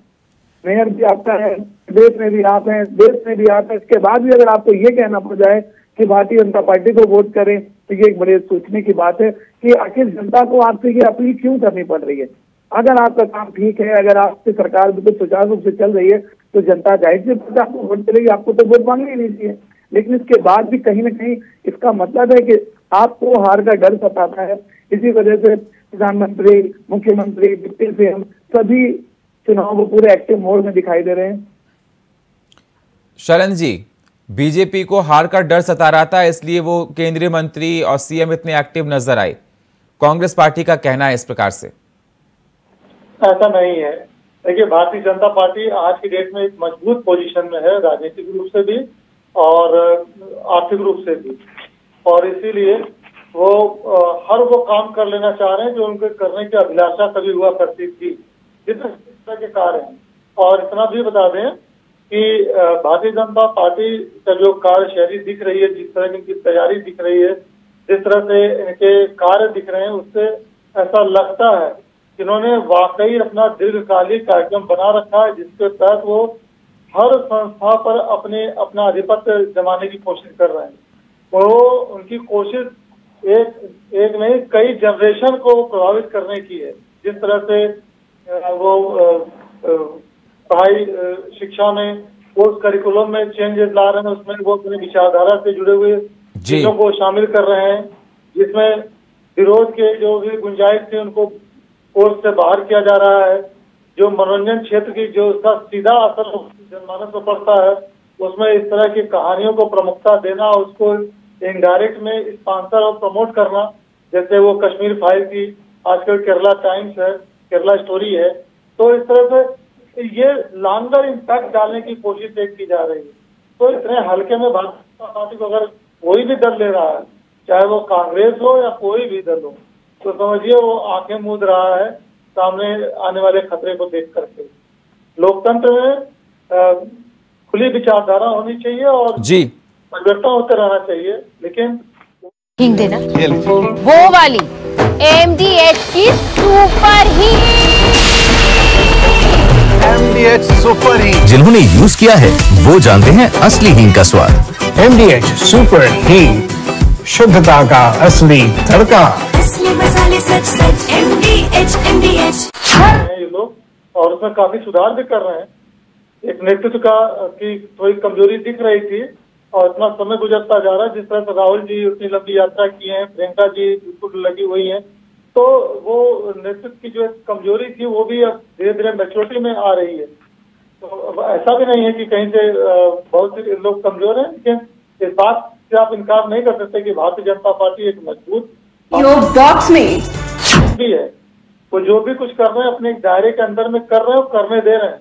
मेयर भी आपका है, प्रदेश में भी आप हैं, देश में भी आप हैं, इसके बाद भी अगर आपको ये कहना पड़ जाए कि भारतीय जनता पार्टी को वोट करें तो ये एक बड़े सोचने की बात है कि आखिर जनता को आपसे ये अपील क्यों करनी पड़ रही है। अगर आपका काम ठीक है, अगर आपकी सरकार बिल्कुल सुचारू रूप से चल रही है तो जनता जाहिर सी बात है आपको वोट करेगी, आपको तो वोट मांगनी ही नहीं चाहिए। लेकिन इसके बाद भी कहीं ना कहीं इसका मतलब है कि आपको हार का डर सताता है। इसी वजह से प्रधानमंत्री, मुख्यमंत्री, डिप्टी सीएम सभी चुनाव को पूरे एक्टिव मोड में दिखाई दे रहे हैं। शरण जी, बीजेपी को हार का डर सता रहा था इसलिए वो केंद्रीय मंत्री और सीएम इतने एक्टिव नजर आए, कांग्रेस पार्टी का कहना है इस प्रकार से। ऐसा नहीं है। देखिए, भारतीय जनता पार्टी आज की डेट में एक मजबूत पोजीशन में है, राजनीतिक रूप से भी और आर्थिक रूप से भी, और इसीलिए वो हर वो काम कर लेना चाह रहे हैं जो उनके करने की अभिलाषा कभी हुआ करती थी, जितने तरह के कार्य हैं। और इतना भी बता दें कि भारतीय जनता पार्टी का जो कार्यशैली दिख रही है, जिस तरह की इनकी तैयारी दिख रही है, जिस तरह से इनके कार्य दिख रहे हैं, उससे ऐसा लगता है कि इन्होंने वाकई अपना दीर्घकालिक कार्यक्रम बना रखा है जिसके तहत वो हर संस्था पर अपना आधिपत्य जमाने की कोशिश कर रहे हैं। वो उनकी कोशिश एक नहीं कई जनरेशन को प्रभावित करने की है। जिस तरह से वो पढ़ाई शिक्षा में कोर्स करिकुलम में चेंजेस ला रहे हैं, उसमें वो अपनी विचारधारा से जुड़े हुए चीजों को शामिल कर रहे हैं, जिसमें विरोध के जो भी गुंजाइश थी उनको कोर्स से बाहर किया जा रहा है। जो मनोरंजन क्षेत्र की जो उसका सीधा असर जनमानस पर पड़ता है, उसमें इस तरह की कहानियों को प्रमुखता देना, उसको इनडायरेक्ट में स्पॉन्सर और प्रमोट करना, जैसे वो कश्मीर फाइल की आजकल केरला टाइम्स है, केरला स्टोरी है। तो इस तरह से ये लॉन्गर इम्पैक्ट डालने की कोशिश एक की जा रही है। तो इतने हल्के में भारतीय जनता पार्टी को अगर कोई भी दल ले रहा है, चाहे वो कांग्रेस हो या कोई भी दल हो, तो समझिए वो आंखें मूंद रहा है सामने आने वाले खतरे को देख करके। लोकतंत्र में खुली विचारधारा होनी चाहिए और जी परिवर्तन होते रहना चाहिए, लेकिन हिंग देना वो वाली MDH की super heat, MDH super heat जिन्होंने यूज किया है वो जानते हैं असली हींग का स्वाद। MDH सुपर हीट, शुद्धता का असली तड़का, असली मसाले सच सच। MDH उसमें काफी सुधार भी कर रहे हैं। एक नेतृत्व की थोड़ी कमजोरी दिख रही थी और इतना समय गुजरता जा रहा है, जिस तरह से राहुल जी उतनी लंबी यात्रा की है, प्रियंका जी बिल्कुल लगी हुई हैं, तो वो नेतृत्व की जो कमजोरी थी वो भी अब धीरे धीरे मैच्योरिटी में आ रही है। तो ऐसा भी नहीं है कि कहीं से बहुत से लोग कमजोर हैं, लेकिन इस बात से आप इनकार नहीं कर सकते कि भारतीय जनता पार्टी एक मजबूत बॉक्स में भी है। वो जो भी कुछ कर रहे हैं अपने दायरे के अंदर में कर रहे हैं और करने दे रहे हैं,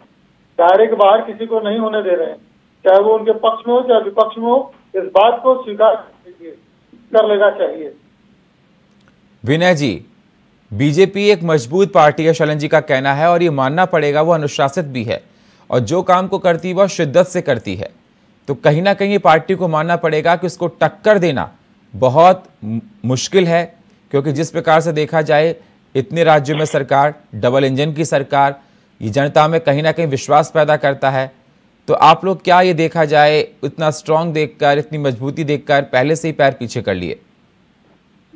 दायरे के बाहर किसी को नहीं होने दे रहे हैं, चाहे वो उनके पक्ष में हो चाहे विपक्ष में हो। इस बात को स्वीकार कर लेना चाहिए। विनय जी, बीजेपी एक मजबूत पार्टी है, शलन जी का कहना है, और ये मानना पड़ेगा वो अनुशासित भी है और जो काम को करती है वह शिद्दत से करती है। तो कहीं ना कहीं पार्टी को मानना पड़ेगा कि उसको टक्कर देना बहुत मुश्किल है, क्योंकि जिस प्रकार से देखा जाए इतने राज्यों में सरकार, डबल इंजन की सरकार, ये जनता में कहीं ना कहीं विश्वास पैदा करता है। तो आप लोग क्या ये देखा जाए इतना स्ट्रांग देखकर, इतनी मजबूती देखकर पहले से ही पैर पीछे कर लिए?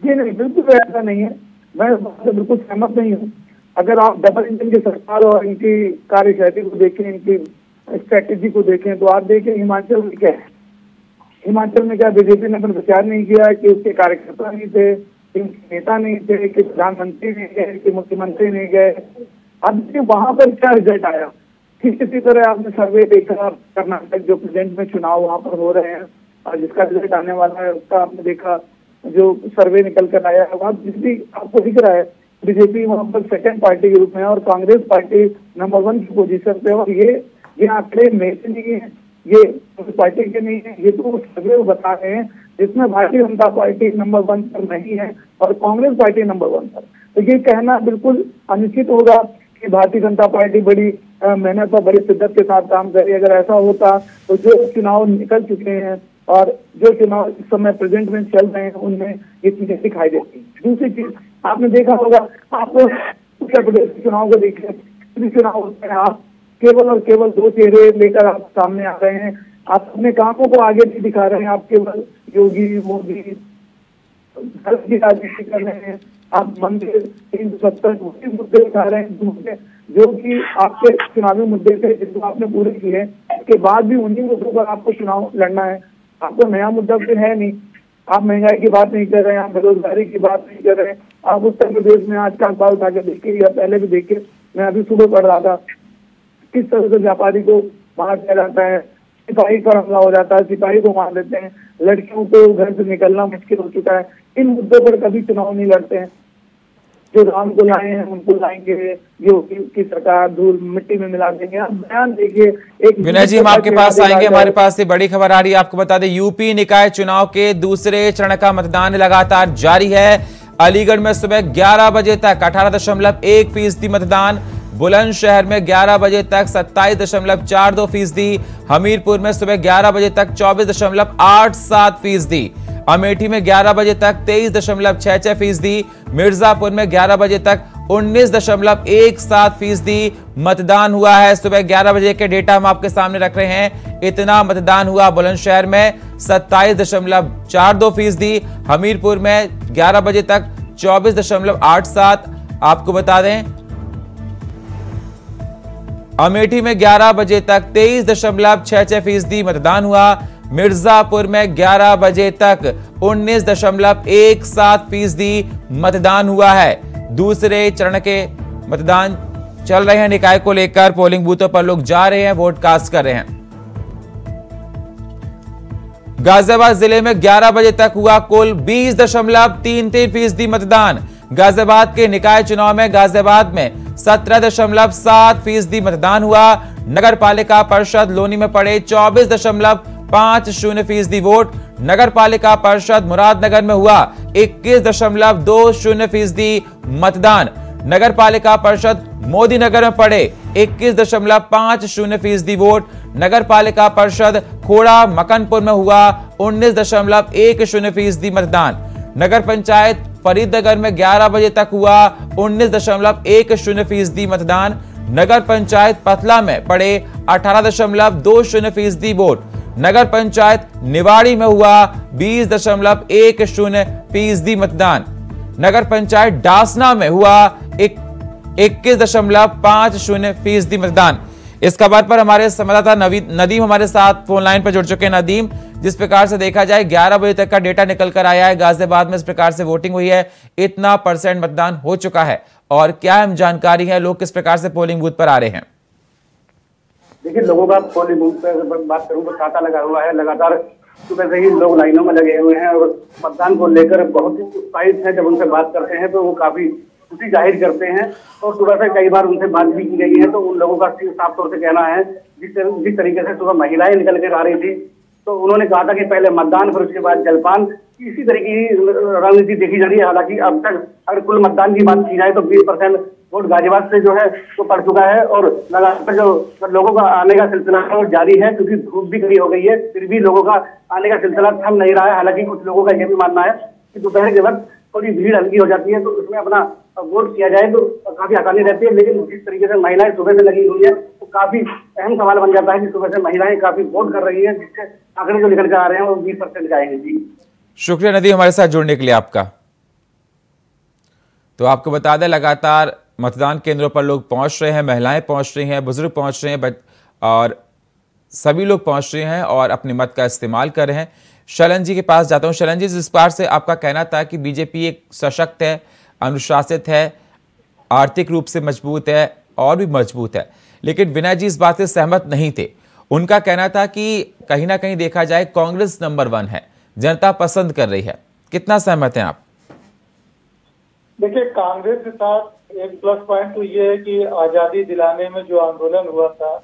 जी नहीं, बिल्कुल ऐसा नहीं है, मैं इस बात से बिल्कुल सहमत नहीं हूँ। अगर आप डबल इंजन की सरकार और इनकी कार्यशैली को देखें, इनकी स्ट्रेटेजी को देखें, तो आप देखें हिमाचल में क्या है। हिमाचल में क्या बीजेपी ने अपना प्रचार नहीं किया कि उसके कार्यकर्ता नहीं थे, कि नेता नहीं थे, कि प्रधानमंत्री नहीं गए, कि मुख्यमंत्री नहीं गए। अब देखिए वहां पर क्या रिजल्ट आया। ठीक इसी तरह आपने सर्वे देखा, कर्नाटक जो प्रेजेंट में चुनाव वहां पर हो रहे हैं और जिसका रिजल्ट आने वाला है उसका आपने देखा, जो सर्वे निकल कर आया है वहाँ भी आपको दिख रहा है बीजेपी वहां पर सेकंड पार्टी के रूप में और कांग्रेस पार्टी नंबर 1 की पोजीशन पे। और ये आंकड़े मेरे नहीं है, ये पार्टी के नहीं है, ये तो सर्वे बता रहे हैं जिसमें भारतीय जनता पार्टी नंबर 1 पर नहीं है और कांग्रेस पार्टी नंबर 1 पर। तो ये कहना बिल्कुल अनुचित होगा कि भारतीय जनता पार्टी बड़ी मेहनत और बड़ी शिद्दत के साथ काम कर रही है। अगर ऐसा होता तो जो चुनाव निकल चुके हैं और जो चुनाव इस समय प्रेजेंट में चल रहे हैं उनमें ये चीजें दिखाई देती हैं। दूसरी चीज आपने देखा होगा, आप उत्तर प्रदेश के चुनाव को देखिए, चुनाव होते हैं, आप केवल और केवल 2 चेहरे लेकर आप सामने आ रहे हैं, आप अपने कामों को आगे नहीं दिखा रहे हैं, आप केवल योगी मोदी धर्म की राजनीति कर रहे हैं, आप मंदिर 370 मुद्दे उठा रहे हैं जो कि आपके चुनावी मुद्दे थे जिनको आपने पूरे किए हैं। इसके बाद भी उन्हीं मुद्दों पर आपको चुनाव लड़ना है। आपको नया मुद्दा फिर है नहीं, आप महंगाई की बात नहीं कर रहे हैं, आप बेरोजगारी की बात नहीं कर रहे हैं। आप उत्तर प्रदेश में आज का अखबार उठा के देखिए या पहले भी देखिए, मैं अभी सुबह पढ़ रहा था किस तरह से व्यापारी को मार दिया जाता है, सिपाही पर हमला हो जाता है, सिपाही को मार देते हैं, लड़कियों को घर से निकलना मुश्किल हो चुका है। इन मुद्दों पर कभी चुनाव नहीं लड़ते हैं। जो राम को लाए हैं उनको लाएंगे, योगी की सरकार धूल मिट्टी में मिला देंगे। आप बयान देखिए। एक विनय जी, हम आपके पास आएंगे, हमारे पास से बड़ी खबर आ रही है। आपको बता दें यूपी निकाय चुनाव के दूसरे चरण का मतदान लगातार जारी है। अलीगढ़ में सुबह 11 बजे तक 18.1% मतदान, बुलंदशहर में 11 बजे तक 27.42%, हमीरपुर में सुबह 11 बजे तक 24.87%, अमेठी में 11 बजे तक 23.66%, मिर्जापुर में 11 बजे तक 19.17% मतदान हुआ है। सुबह 11 बजे के डेटा हम आपके सामने रख रहे हैं। इतना मतदान हुआ बुलंदशहर में 27.42%, हमीरपुर में 11 बजे तक 24.87%। आपको बता दें अमेठी में 11 बजे तक 23.66% मतदान हुआ। मिर्जापुर में 11 बजे तक 19.17% मतदान हुआ है। दूसरे चरण के मतदान चल रहे हैं निकाय को लेकर, पोलिंग बूथों पर लोग जा रहे हैं, वोट कास्ट कर रहे हैं। गाजियाबाद जिले में 11 बजे तक हुआ कुल 20.33% मतदान। गाजियाबाद के निकाय चुनाव में गाजियाबाद में 17.7% मतदान हुआ। नगर पालिका परिषद लोनी में पड़े 24.50% वोट। नगर पालिका परिषद मुरादनगर में हुआ 21.20% मतदान। नगर पालिका परिषद मोदीनगर में पड़े 21.50% वोट। नगर पालिका परिषद खोड़ा मकनपुर में हुआ 19.10% मतदान। नगर पंचायत फरीदनगर में 11 बजे तक हुआ 19.10% मतदान। नगर पंचायत पथला में पड़े 18.20% वोट। नगर पंचायत निवाड़ी में हुआ 20.10% मतदान। नगर पंचायत डासना में हुआ 21.50% मतदान। इस खबर पर हमारे संवाददाता नदीम हमारे साथ फोन लाइन पर जुड़ चुके हैं। नदीम, जिस प्रकार से देखा जाए 11 बजे तक का डेटा निकल कर आया है, गाजियाबाद में इस प्रकार से वोटिंग हुई है, इतना % मतदान हो चुका है, और क्या अहम जानकारी है, लोग किस प्रकार से पोलिंग बूथ पर आ रहे हैं? देखिए, लोगों का पोलिंग बूथ पर बात करूं तो तांता लगा हुआ है। लगातार सुबह से ही लोग लाइनों में लगे हुए हैं और मतदान को लेकर बहुत ही उत्साहित है। जब उनसे बात करते हैं तो वो काफी खुशी जाहिर करते हैं और सुबह से कई बार उनसे बात भी की गई है तो उन लोगों का साफ तौर से कहना है, जिस तरीके से सुबह महिलाएं निकल कर आ रही थी तो उन्होंने कहा था कि पहले मतदान फिर उसके बाद जलपान, इसी तरीके की रणनीति देखी जा रही है। हालांकि अब तक अगर कुल मतदान की बात की जाए तो 20% वोट गाजियाबाद से जो है वो पड़ चुका है और लगातार जो लोगों का आने का सिलसिला है वो जारी है, क्योंकि धूप भी खड़ी हो गई है, फिर भी लोगों का आने का सिलसिला थम नहीं रहा है। हालांकि कुछ लोगों का यह भी मानना है कि दोपहर के वक्त थोड़ी भीड़ हल्की हो जाती है तो उसमें अपना वोट किया जाए तो काफी आसानी रहती है। लेकिन जिस तरीके से महिलाएं सुबह से लगी हुई है तो काफी अहम सवाल बन जाता है कि सुबह से महिलाएं काफी वोट कर रही है, जिससे आंकड़े जो निकल कर आ रहे हैं वो 20% जाएंगे। जी शुक्रिया नदी हमारे साथ जुड़ने के लिए आपका। तो आपको बता दें, लगातार मतदान केंद्रों पर लोग पहुंच रहे हैं, महिलाएं पहुंच रही हैं, बुजुर्ग पहुंच रहे हैं, और सभी लोग पहुंच रहे हैं और अपने मत का इस्तेमाल कर रहे हैं। शलन जी के पास जाता हूं। शलन जी, इस बार से आपका कहना था कि बीजेपी एक सशक्त है, अनुशासित है, आर्थिक रूप से मजबूत है और भी मजबूत है, लेकिन विनय जी इस बात से सहमत नहीं थे। उनका कहना था कि कहीं ना कहीं देखा जाए कांग्रेस नंबर 1 है, जनता पसंद कर रही है। कितना सहमत हैं आप? देखिए, कांग्रेस के साथ एक प्लस पॉइंट तो ये है कि आजादी दिलाने में जो आंदोलन हुआ था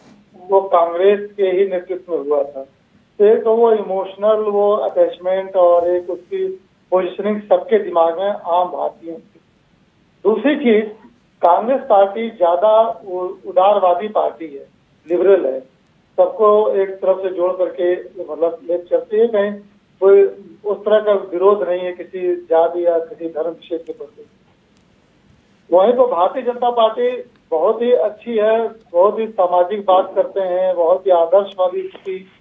वो कांग्रेस के ही नेतृत्व में हुआ था। एक तो वो इमोशनल वो अटैचमेंट और एक उसकी पोजिशनिंग सबके दिमाग में आम भारतीयों की। दूसरी चीज, कांग्रेस पार्टी ज्यादा उदारवादी पार्टी है, लिबरल है, सबको एक तरफ से जोड़ करके मतलब ले चलती है, कहीं कोई उस तरह का विरोध नहीं है किसी जाति या किसी धर्म विशेष के प्रति। वहीं तो भारतीय जनता पार्टी बहुत ही अच्छी है, बहुत ही सामाजिक बात करते हैं, बहुत ही आदर्शवादी की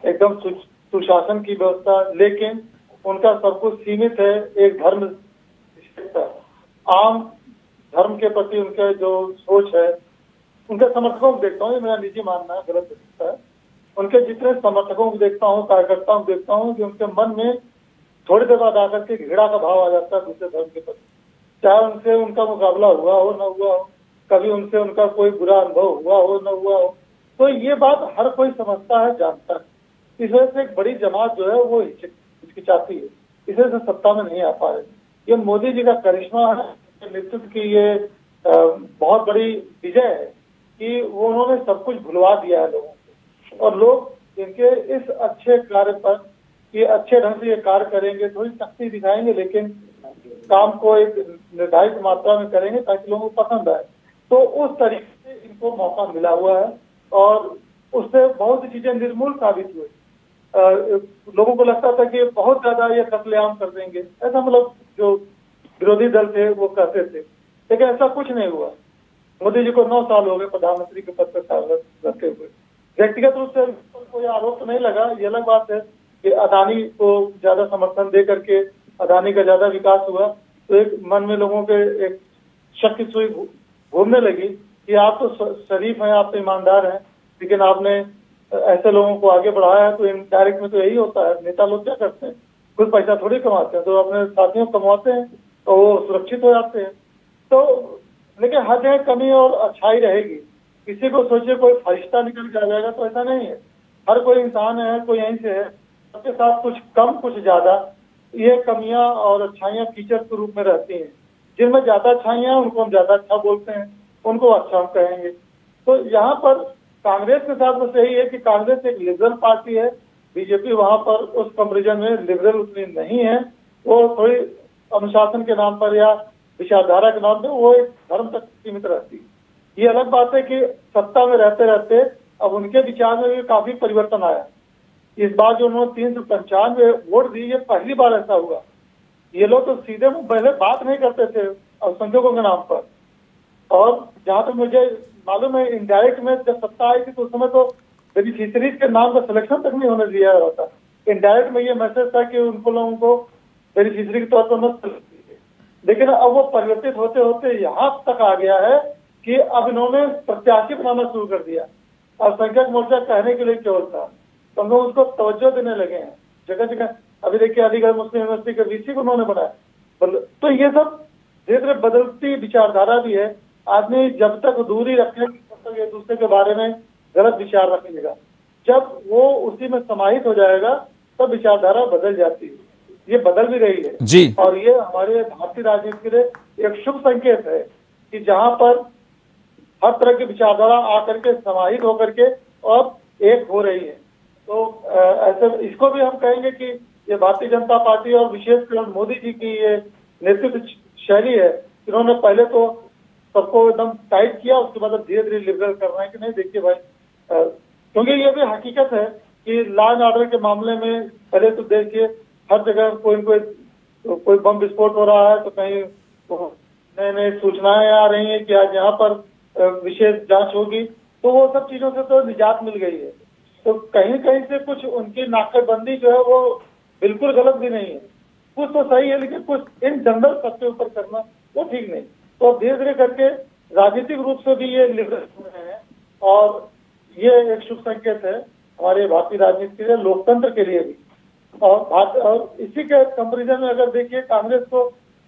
एकदम सुशासन की व्यवस्था, लेकिन उनका सब कुछ सीमित है एक धर्म, आम धर्म के प्रति उनके जो सोच है। उनके समर्थकों को देखता हूँ, ये मेरा निजी मानना है, गलत हो सकता है, उनके जितने समर्थकों को देखता हूँ, कार्यकर्ताओं को देखता हूँ कि उनके मन में थोड़ी देर बाद आकर के घृणा का भाव आ जाता है दूसरे धर्म के प्रति, चाहे उनसे उनका मुकाबला हुआ हो न हुआ हो, कभी उनसे उनका कोई बुरा अनुभव हुआ हो न हुआ हो। तो ये बात हर कोई समझता है, जानता है। इस वजह से एक बड़ी जमात जो है वो हिचकिचाती है, इस वजह से सत्ता में नहीं आ पा रही। ये मोदी जी का करिश्मा है, नेतृत्व की ये बहुत बड़ी विजय है कि वो उन्होंने सब कुछ भुलवा दिया है लोगों को, और लोग इनके इस अच्छे कार्य पर, ये अच्छे ढंग से ये कार्य करेंगे, थोड़ी सख्ती दिखाएंगे लेकिन काम को एक निर्धारित मात्रा में करेंगे ताकि लोगों को पसंद आए। तो उस तरीके से इनको मौका मिला हुआ है और उससे बहुत सी चीजें निर्मूल साबित हुई। लोगों को लगता था कि बहुत ज्यादा ये कत्लेआम कर देंगे, ऐसा मतलब जो विरोधी दल थे वो कहते थे, लेकिन ऐसा कुछ नहीं हुआ। मोदी जी को 9 साल हो गए प्रधानमंत्री के पद पर कार्यरत रहते हुए। व्यक्तिगत रूप से कोई आरोप तो नहीं लगा। ये अलग बात है कि अदानी को ज्यादा समर्थन दे करके अदानी का ज्यादा विकास हुआ, तो एक मन में लोगों के एक शक की सुई घूमने लगी कि आप तो शरीफ हैं, आप तो ईमानदार हैं, लेकिन आपने ऐसे लोगों को आगे बढ़ाया है। तो इनडायरेक्ट में तो यही होता है, नेता लोग क्या करते हैं, कुछ पैसा थोड़ी कमाते हैं, तो अपने साथियों को कमाते हैं तो वो सुरक्षित हो जाते हैं। तो लेकिन हर जगह कमी और अच्छाई रहेगी। किसी को सोचिए कोई फरिश्ता निकल के आ जाएगा, तो ऐसा नहीं है। हर कोई इंसान है, कोई यहीं से है, सबके साथ कुछ कम कुछ ज्यादा ये कमियां और अच्छाइयां फीचर के रूप में रहती हैं। जिनमें ज्यादा अच्छाइयां उनको हम ज्यादा अच्छा बोलते हैं, उनको अच्छा हम कहेंगे। तो यहाँ पर कांग्रेस के साथ बस यही है कि कांग्रेस एक लिबरल पार्टी है, बीजेपी वहां पर उस कंपेरिजन में लिबरल उतनी नहीं है। वो थोड़ी अनुशासन के नाम पर या विचारधारा के नाम पर वो एक धर्म तक सीमित रहती है। ये अलग बात है कि सत्ता में रहते रहते अब उनके विचार में भी काफी परिवर्तन आया। इस बार जो उन्होंने 395 वोट दी, ये पहली बार ऐसा हुआ। ये लोग तो सीधे पहले बात नहीं करते थे अल्पसंख्यकों के नाम पर, और जहां तक मुझे मालूम है इनडायरेक्ट में जब सत्ता आई थी तो उस समय तो बेनिफिशियरीज के नाम का सिलेक्शन तक नहीं होने दिया जाता। इनडायरेक्ट में ये मैसेज था कि उनको लोगों को बेनिफिशियरी के तौर पर मत, लेकिन अब वो परिवर्तित होते होते यहाँ तक आ गया है कि अब इन्होंने प्रत्याशी बनाना शुरू कर दिया। अल्पसंख्यक मोर्चा कहने के लिए केवल था, तो हम लोग उसको तवज्जो देने लगे हैं जगह जगह। अभी देखिए अलीगढ़ मुस्लिम यूनिवर्सिटी के वीसी को उन्होंने बनाया। तो ये सब धीरे धीरे बदलती विचारधारा भी है। आदमी जब तक दूरी रखेगा तब तक एक दूसरे के बारे में गलत विचार रखेगा, जब वो उसी में समाहित हो जाएगा तब विचारधारा बदल जाती है। ये बदल भी रही है जी। और ये हमारे भारतीय राजनीति के लिए एक शुभ संकेत है कि जहां पर हर तरह की विचारधारा आकर के समाहित होकर के और एक हो रही है। तो ऐसे इसको भी हम कहेंगे कि ये भारतीय जनता पार्टी और विशेषकर मोदी जी की ये नेतृत्व शैली है। इन्होंने पहले तो सबको एकदम टाइट किया, उसके बाद धीरे धीरे लिबरल कर रहे हैं कि नहीं देखिए भाई, क्योंकि ये भी हकीकत है कि लॉ एंड ऑर्डर के मामले में पहले तो देखिए हर जगह कोई बम विस्फोट हो रहा है, तो कहीं नए नए सूचनाएं आ रही हैं कि आज यहाँ पर विशेष जांच होगी, तो वो सब चीजों से तो निजात मिल गई है। तो कहीं कहीं से कुछ उनकी नाकेबंदी जो है वो बिल्कुल गलत भी नहीं है, कुछ तो सही है, लेकिन कुछ इन जनरल सबके ऊपर करना वो ठीक नहीं। तो धीरे धीरे करके राजनीतिक रूप से भी ये लिबरल हो रहे हैं और ये एक शुभ संकेत है हमारे भारतीय राजनीति के लिए, लोकतंत्र के लिए भी। और इसी के कंपेरिजन में अगर देखिए कांग्रेस को,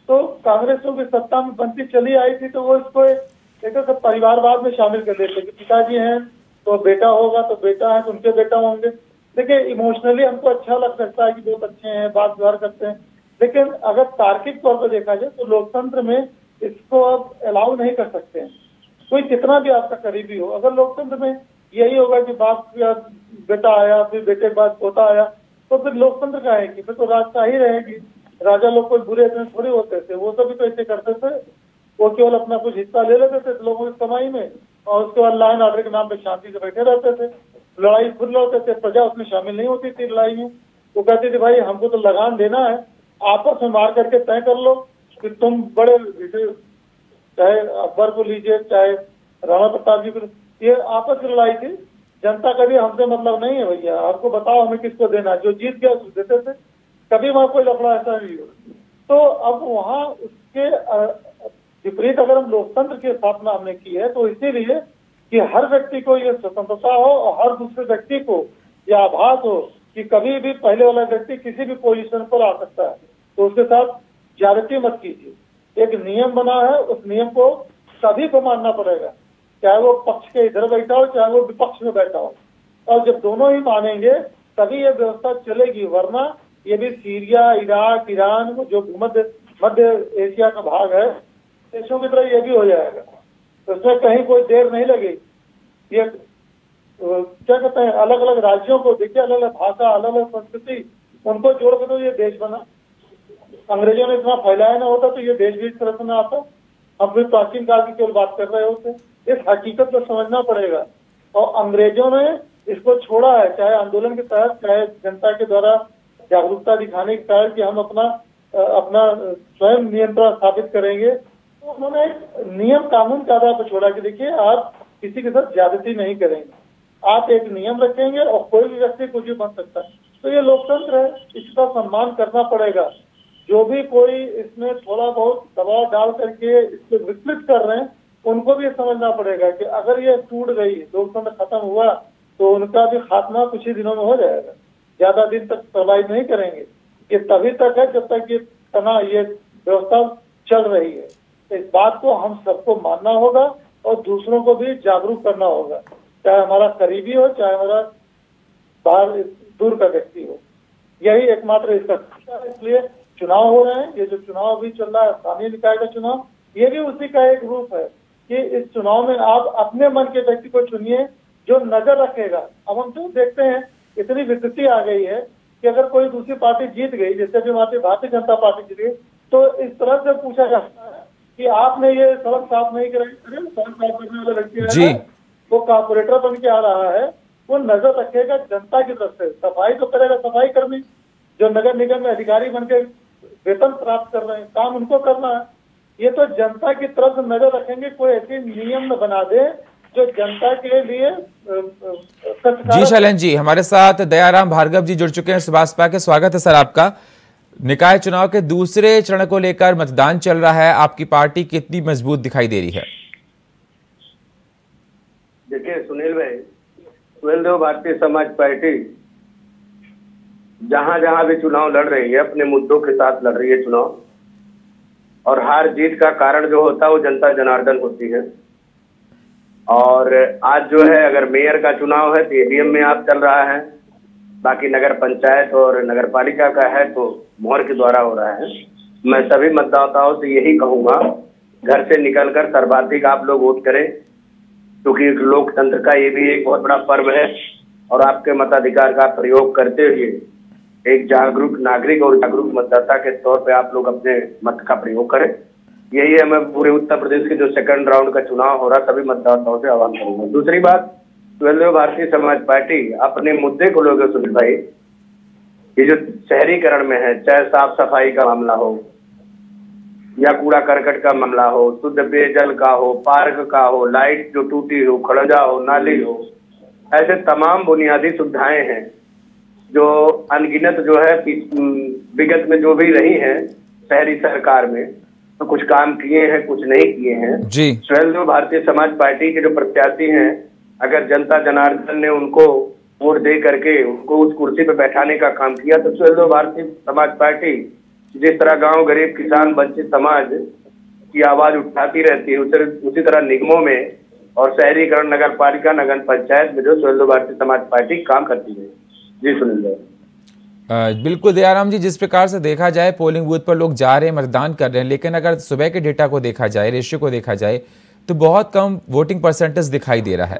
तो कांग्रेस तो की सत्ता में बनती चली आई थी, तो वो इसको एक परिवारवाद में शामिल कर लेते कि पिताजी हैं तो बेटा होगा, तो बेटा है तो उनके बेटा होंगे। देखिए इमोशनली हमको अच्छा लग सकता है कि बहुत अच्छे हैं, बात व्यवहार करते हैं, लेकिन अगर तार्किक तौर पर देखा जाए तो लोकतंत्र में इसको अब अलाउ नहीं कर सकते हैं। कोई कितना भी आपका करीबी हो, अगर लोकतंत्र में यही होगा कि बाप का बेटा आया फिर बेटे के बाद पोता आया, तो फिर लोकतंत्र का है कि फिर तो राजशाही रहेगी। राजा लोग कोई बुरे इतने थोड़े होते थे, वो सभी तो ऐसे करते थे, वो केवल अपना कुछ हिस्सा ले लेते थे लोगों की कमाई में और उसके बाद लॉ एंड ऑर्डर के नाम पे शांति से बैठे रहते थे। लड़ाई खुद लड़ते थे, प्रजा उसमें शामिल नहीं होती थी लड़ाई में। वो कहते थे भाई हमको तो लगान देना है, आपस में मार करके तय कर लो कि तुम बड़े, चाहे अकबर को लीजिए चाहे राणा प्रताप जी को, ये आपस की लड़ाई थी। जनता का भी हमसे मतलब नहीं है भैया, आपको बताओ हमें किसको देना, जो जीत गया उसको देते थे, कभी वहां कोई लफड़ा ऐसा नहीं हो। तो अब वहां उसके विपरीत अगर हम लोकतंत्र की स्थापना हमने की है तो इसीलिए कि हर व्यक्ति को ये स्वतंत्रता हो और हर दूसरे व्यक्ति को यह आभास हो कि कभी भी पहले वाला व्यक्ति किसी भी पोजीशन पर आ सकता है, तो उसके साथ ज्यादती मत कीजिए। एक नियम बना है, उस नियम को सभी को मानना पड़ेगा, चाहे वो पक्ष के इधर बैठा हो चाहे वो विपक्ष में बैठा हो। और जब दोनों ही मानेंगे तभी ये व्यवस्था चलेगी, वरना ये भी सीरिया, इराक, ईरान जो मध्य एशिया का भाग है देशों की तरह ये भी हो जाएगा। तो इसमें कहीं कोई देर नहीं लगेगी। ये क्या कहते हैं, अलग अलग राज्यों को देखिए, अलग अलग भाषा, अलग अलग संस्कृति, उनको जोड़ के तो ये देश बना। अंग्रेजों ने इतना फैलाया ना होता तो ये देश भी इस तरह से ना आता। हम फिर प्राचीन काल की केवल बात कर रहे होते। इस हकीकत को समझना पड़ेगा और अंग्रेजों ने इसको छोड़ा है, चाहे आंदोलन के तहत चाहे जनता के द्वारा जागरूकता दिखाने के तहत कि हम अपना स्वयं नियंत्रण स्थापित करेंगे। तो उन्होंने एक नियम कानून के आधार पर छोड़ा कि देखिए आप किसी के साथ ज्यादती नहीं करेंगे, आप एक नियम रखेंगे और कोई भी व्यक्ति कुछ भी बन सकता है। तो ये लोकतंत्र है, इसका सम्मान करना पड़ेगा। जो भी कोई इसमें थोड़ा बहुत दबाव डाल करके इसको विकृत कर रहे हैं उनको भी समझना पड़ेगा कि अगर ये टूट गई, लोकतंत्र खत्म हुआ, तो उनका भी खात्मा कुछ ही दिनों में हो जाएगा, ज्यादा दिन तक सर्वाइव नहीं करेंगे। ये तभी तक है जब तक ये व्यवस्था चल रही है। तो इस बात को हम सबको मानना होगा और दूसरों को भी जागरूक करना होगा, चाहे हमारा करीबी हो चाहे हमारा बाहर दूर का व्यक्ति हो। यही एकमात्र इसका, इसलिए चुनाव हो रहे हैं। ये जो चुनाव अभी चल रहा है स्थानीय निकाय का चुनाव, ये भी उसी का एक रूप है कि इस चुनाव में आप अपने मन के व्यक्ति को चुनिए जो नजर रखेगा। अब हम तो देखते हैं इतनी विकृति आ गई है कि अगर कोई दूसरी पार्टी जीत गई, जैसे भी हमारी भारतीय जनता पार्टी जीत गई, तो इस तरह से पूछा जाता है कि आपने ये सड़क साफ नहीं कराई। अरे सड़क साफ करने वाला व्यक्ति है वो कारपोरेटर बन के आ रहा है, वो नजर रखेगा जनता की तरफ से, सफाई तो करेगा सफाई कर्मी, जो नगर निगम में अधिकारी बन के वेतन प्राप्त कर रहे हैं, काम उनको करना है। ये तो जनता की तरफ से नजर रखेंगे, कोई ऐसे नियम न बना दे जो जनता के लिए। जी शैलेंद्र जी, हमारे साथ दयाराम भार्गव जी जुड़ चुके हैं सुभाषपा के। स्वागत है सर आपका। निकाय चुनाव के दूसरे चरण को लेकर मतदान चल रहा है, आपकी पार्टी कितनी मजबूत दिखाई दे रही है? सुनील भाई, सुहेलदेव भारतीय समाज पार्टी जहां जहां भी चुनाव लड़ रही है अपने मुद्दों के साथ लड़ रही है चुनाव, और हार जीत का कारण जो होता है वो जनता जनार्दन होती है। और आज जो है अगर मेयर का चुनाव है तो ईवीएम में आप चल रहा है, बाकी नगर पंचायत और नगर पालिका का है तो मोहर के द्वारा हो रहा है। मैं सभी मतदाताओं से यही कहूंगा, घर से निकलकर सर्वाधिक आप लोग वोट करें, क्योंकि लोकतंत्र का ये भी एक बहुत बड़ा पर्व है और आपके मताधिकार का प्रयोग करते हुए एक जागरूक नागरिक और जागरूक मतदाता के तौर पे आप लोग अपने मत का प्रयोग करें। यही है, मैं पूरे उत्तर प्रदेश के जो सेकंड राउंड का चुनाव हो रहा सभी मतदाताओं से आह्वान करूंगा। दूसरी बात, सुहेलदेव भारतीय समाज पार्टी अपने मुद्दे को लोगे सुनील भाई, ये जो शहरीकरण में है, चाहे साफ सफाई का मामला हो या कूड़ा करकट का मामला हो, शुद्ध पेयजल का हो, पार्क का हो, लाइट जो टूटी हो, खड़ंजा हो, नाली हो, ऐसे तमाम बुनियादी सुविधाएं हैं जो अनगिनत जो है विगत में जो भी रही हैं शहरी सरकार में, तो कुछ काम किए हैं, कुछ नहीं किए हैं जी। सुहेलदेव भारतीय समाज पार्टी के जो प्रत्याशी हैं, अगर जनता जनार्दन ने उनको वोट दे करके उनको उस कुर्सी पे बैठाने का काम किया तो सुहेलदेव भारतीय समाज पार्टी जिस तरह गांव, गरीब, किसान, वंचित समाज की आवाज उठाती रहती है, उसी तरह निगमों में और शहरीकरण, नगर पालिका, नगर पंचायत में जो सुहेलदेव भारतीय समाज पार्टी काम करती है। जी सुनील, बिल्कुल दयाराम जी, जिस प्रकार से देखा जाए पोलिंग बूथ पर लोग जा रहे हैं, मतदान कर रहे हैं, लेकिन अगर सुबह के डेटा को देखा जाए, रेशियो को देखा जाए तो बहुत कम वोटिंग परसेंटेज दिखाई दे रहा है।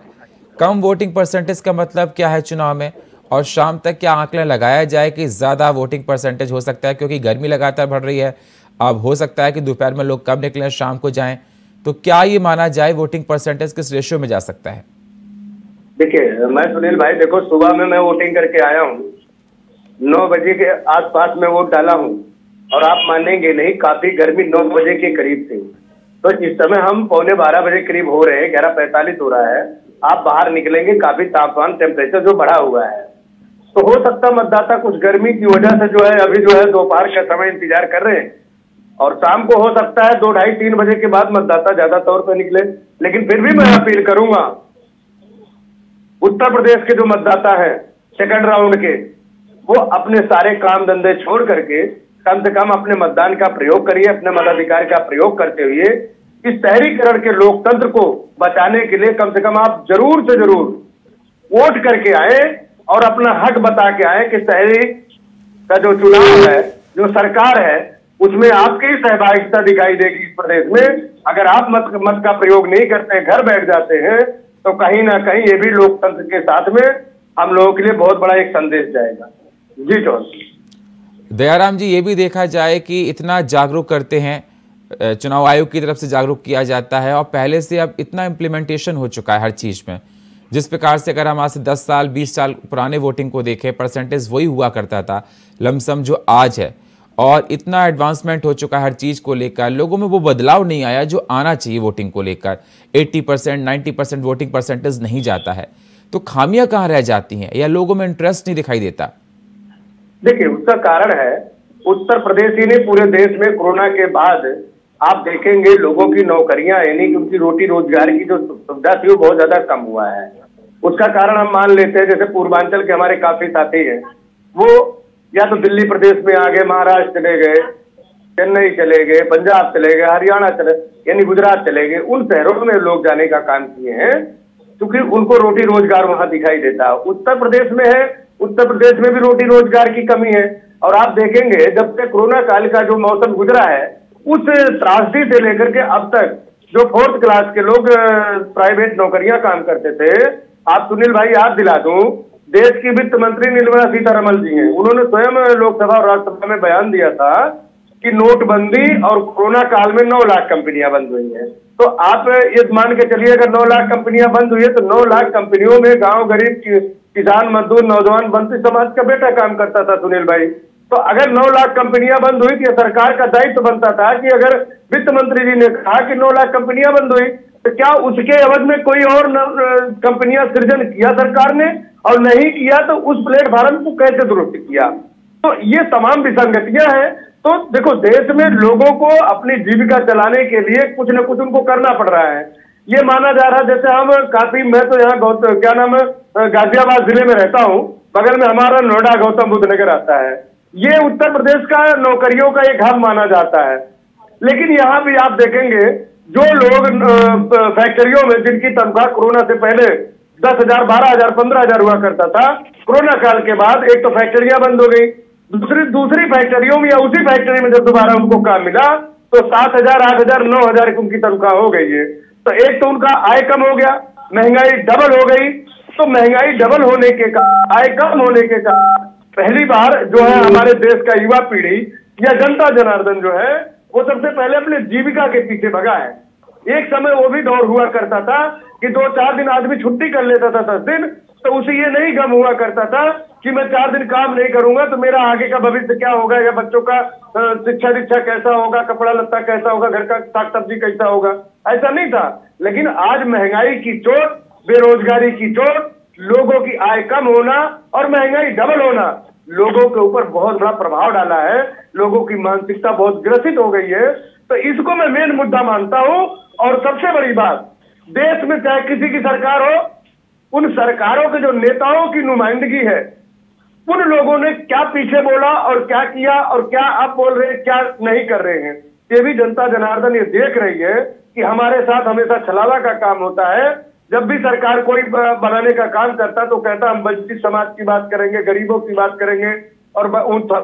कम वोटिंग परसेंटेज का मतलब क्या है चुनाव में, और शाम तक क्या आंकलन लगाया जाए कि ज़्यादा वोटिंग परसेंटेज हो सकता है, क्योंकि गर्मी लगातार बढ़ रही है, अब हो सकता है कि दोपहर में लोग कब निकलें, शाम को जाएं, तो क्या ये माना जाए वोटिंग परसेंटेज किस रेशियो में जा सकता है? देखिए मैं सुनील भाई, देखो सुबह में मैं वोटिंग करके आया हूँ, 9 बजे के आसपास में वोट डाला हूँ, और आप मानेंगे नहीं काफी गर्मी 9 बजे के करीब थी। तो इस समय हम 11:15 बजे करीब हो रहे हैं, 11:45 हो रहा है, आप बाहर निकलेंगे काफी तापमान, टेम्परेचर जो बढ़ा हुआ है, तो हो सकता मतदाता कुछ गर्मी की वजह से जो है अभी जो है दोपहर का समय इंतजार कर रहे हैं, और शाम को हो सकता है 2, 2:30, 3 बजे के बाद मतदाता ज्यादा तौर पर निकले। लेकिन फिर भी मैं अपील करूंगा उत्तर प्रदेश के जो मतदाता हैं सेकंड राउंड के, वो अपने सारे काम धंधे छोड़ करके कम से कम अपने मतदान का प्रयोग करिए, अपने मताधिकार का प्रयोग करते हुए इस शहरीकरण के लोकतंत्र को बचाने के लिए कम से कम आप जरूर से जरूर वोट करके आए और अपना हक बता के आए कि शहरी का जो चुनाव है, जो सरकार है, उसमें आपकी सहभागिता दिखाई देगी इस प्रदेश में। अगर आप मत का प्रयोग नहीं करते, घर बैठ जाते हैं, तो कहीं ना कहीं ये भी लोकतंत्र के साथ में हम लोगों के लिए बहुत बड़ा एक संदेश जाएगा। जी दयाराम जी, ये भी देखा जाए कि इतना जागरूक करते हैं, चुनाव आयोग की तरफ से जागरूक किया जाता है, और पहले से अब इतना इम्प्लीमेंटेशन हो चुका है हर चीज़ में। जिस प्रकार से अगर हम आज से 10 साल 20 साल पुराने वोटिंग को देखें, परसेंटेज वही हुआ करता था लमसम जो आज है, और इतना एडवांसमेंट हो चुका है हर चीज़ को लेकर, लोगों में वो बदलाव नहीं आया जो आना चाहिए वोटिंग को लेकर। 80% 90% वोटिंग परसेंटेज नहीं जाता है, तो खामियां कहाँ रह जाती हैं, या लोगों में इंटरेस्ट नहीं दिखाई देता? देखिए, उसका कारण है उत्तर प्रदेश ही नहीं पूरे देश में कोरोना के बाद आप देखेंगे लोगों की नौकरियां, यानी कि उनकी रोटी रोजगार की जो सुविधा थी वो बहुत ज्यादा कम हुआ है। उसका कारण हम मान लेते हैं, जैसे पूर्वांचल के हमारे काफी साथी हैं, वो या तो दिल्ली प्रदेश में आ गए, महाराष्ट्र चले गए, चेन्नई चले गए, पंजाब चले गए, हरियाणा चले, यानी गुजरात चले गए, उन शहरों में लोग जाने का काम किए हैं क्योंकि उनको रोटी रोजगार वहां दिखाई देता है। उत्तर प्रदेश में है, उत्तर प्रदेश में भी रोटी रोजगार की कमी है। और आप देखेंगे जब से कोरोना काल का जो मौसम गुजरा है, उस त्रासदी से लेकर के अब तक जो 4th क्लास के लोग प्राइवेट नौकरियां काम करते थे, आप सुनील भाई याद दिला दूं, देश की वित्त मंत्री निर्मला सीतारमण जी हैं, उन्होंने स्वयं लोकसभा और राज्यसभा में बयान दिया था कि नोटबंदी और कोरोना काल में 9 लाख कंपनियां बंद हुई हैं। तो आप ये मान के चलिए अगर 9 लाख कंपनियां बंद हुई है तो 9 लाख कंपनियों में गांव, गरीब, किसान, मजदूर, नौजवान, वंचित समाज का बेटा काम करता था सुनील भाई। तो अगर 9 लाख कंपनियां बंद हुई तो सरकार का दायित्व बनता था कि अगर वित्त मंत्री जी ने कहा कि 9 लाख कंपनियां बंद हुई तो क्या उसके अवध में कोई और कंपनियां सृजन किया सरकार ने, और नहीं किया तो उस प्लेटफॉर्म को कैसे दुरुस्त किया। तो ये तमाम विसंगतियां हैं। तो देखो, देश में लोगों को अपनी जीविका चलाने के लिए कुछ न कुछ उनको करना पड़ रहा है। ये माना जा रहा है जैसे हम काफी, मैं तो यहाँ क्या नाम है, गाजियाबाद जिले में रहता हूँ, बगल में हमारा नोएडा गौतम बुद्ध नगर आता है। ये उत्तर प्रदेश का नौकरियों का एक हब माना जाता है। लेकिन यहाँ भी आप देखेंगे जो लोग फैक्ट्रियों में जिनकी तनख्वाह कोरोना से पहले 10,000, 12,000, 15,000 हुआ करता था, कोरोना काल के बाद एक तो फैक्ट्रियां बंद हो गई, दूसरी फैक्ट्रियों में या उसी फैक्ट्री में जब दोबारा उनको काम मिला तो 7,000, 8,000, 9,000 उनकी तनख्वाह हो गई है। तो एक तो उनका आय कम हो गया, महंगाई डबल हो गई। तो महंगाई डबल होने के कारण, आय कम होने के कारण पहली बार जो है हमारे देश का युवा पीढ़ी या जनता जनार्दन जो है वो सबसे पहले अपने जीविका के पीछे भगा है। एक समय वो भी दौर हुआ करता था कि 2-4 दिन आदमी छुट्टी कर लेता था, 10 दिन, तो उसे ये नहीं गम हुआ करता था कि मैं 4 दिन काम नहीं करूंगा तो मेरा आगे का भविष्य क्या होगा, या बच्चों का शिक्षा दीक्षा कैसा होगा, कपड़ा लत्ता कैसा होगा, घर का साग सब्जी कैसा होगा, ऐसा नहीं था। लेकिन आज महंगाई की चोट, बेरोजगारी की चोट, लोगों की आय कम होना और महंगाई डबल होना लोगों के ऊपर बहुत बड़ा प्रभाव डाला है। लोगों की मानसिकता बहुत ग्रसित हो गई है। तो इसको मैं मेन मुद्दा मानता हूं। और सबसे बड़ी बात, देश में चाहे किसी की सरकार हो, उन सरकारों के जो नेताओं की नुमाइंदगी है, उन लोगों ने क्या पीछे बोला और क्या किया और क्या अब बोल रहे हैं, क्या नहीं कर रहे हैं, ये भी जनता जनार्दन ये देख रही है कि हमारे साथ हमेशा छलावा का काम होता है। जब भी सरकार कोई बनाने का काम करता तो कहता हम वंचित समाज की बात करेंगे, गरीबों की बात करेंगे और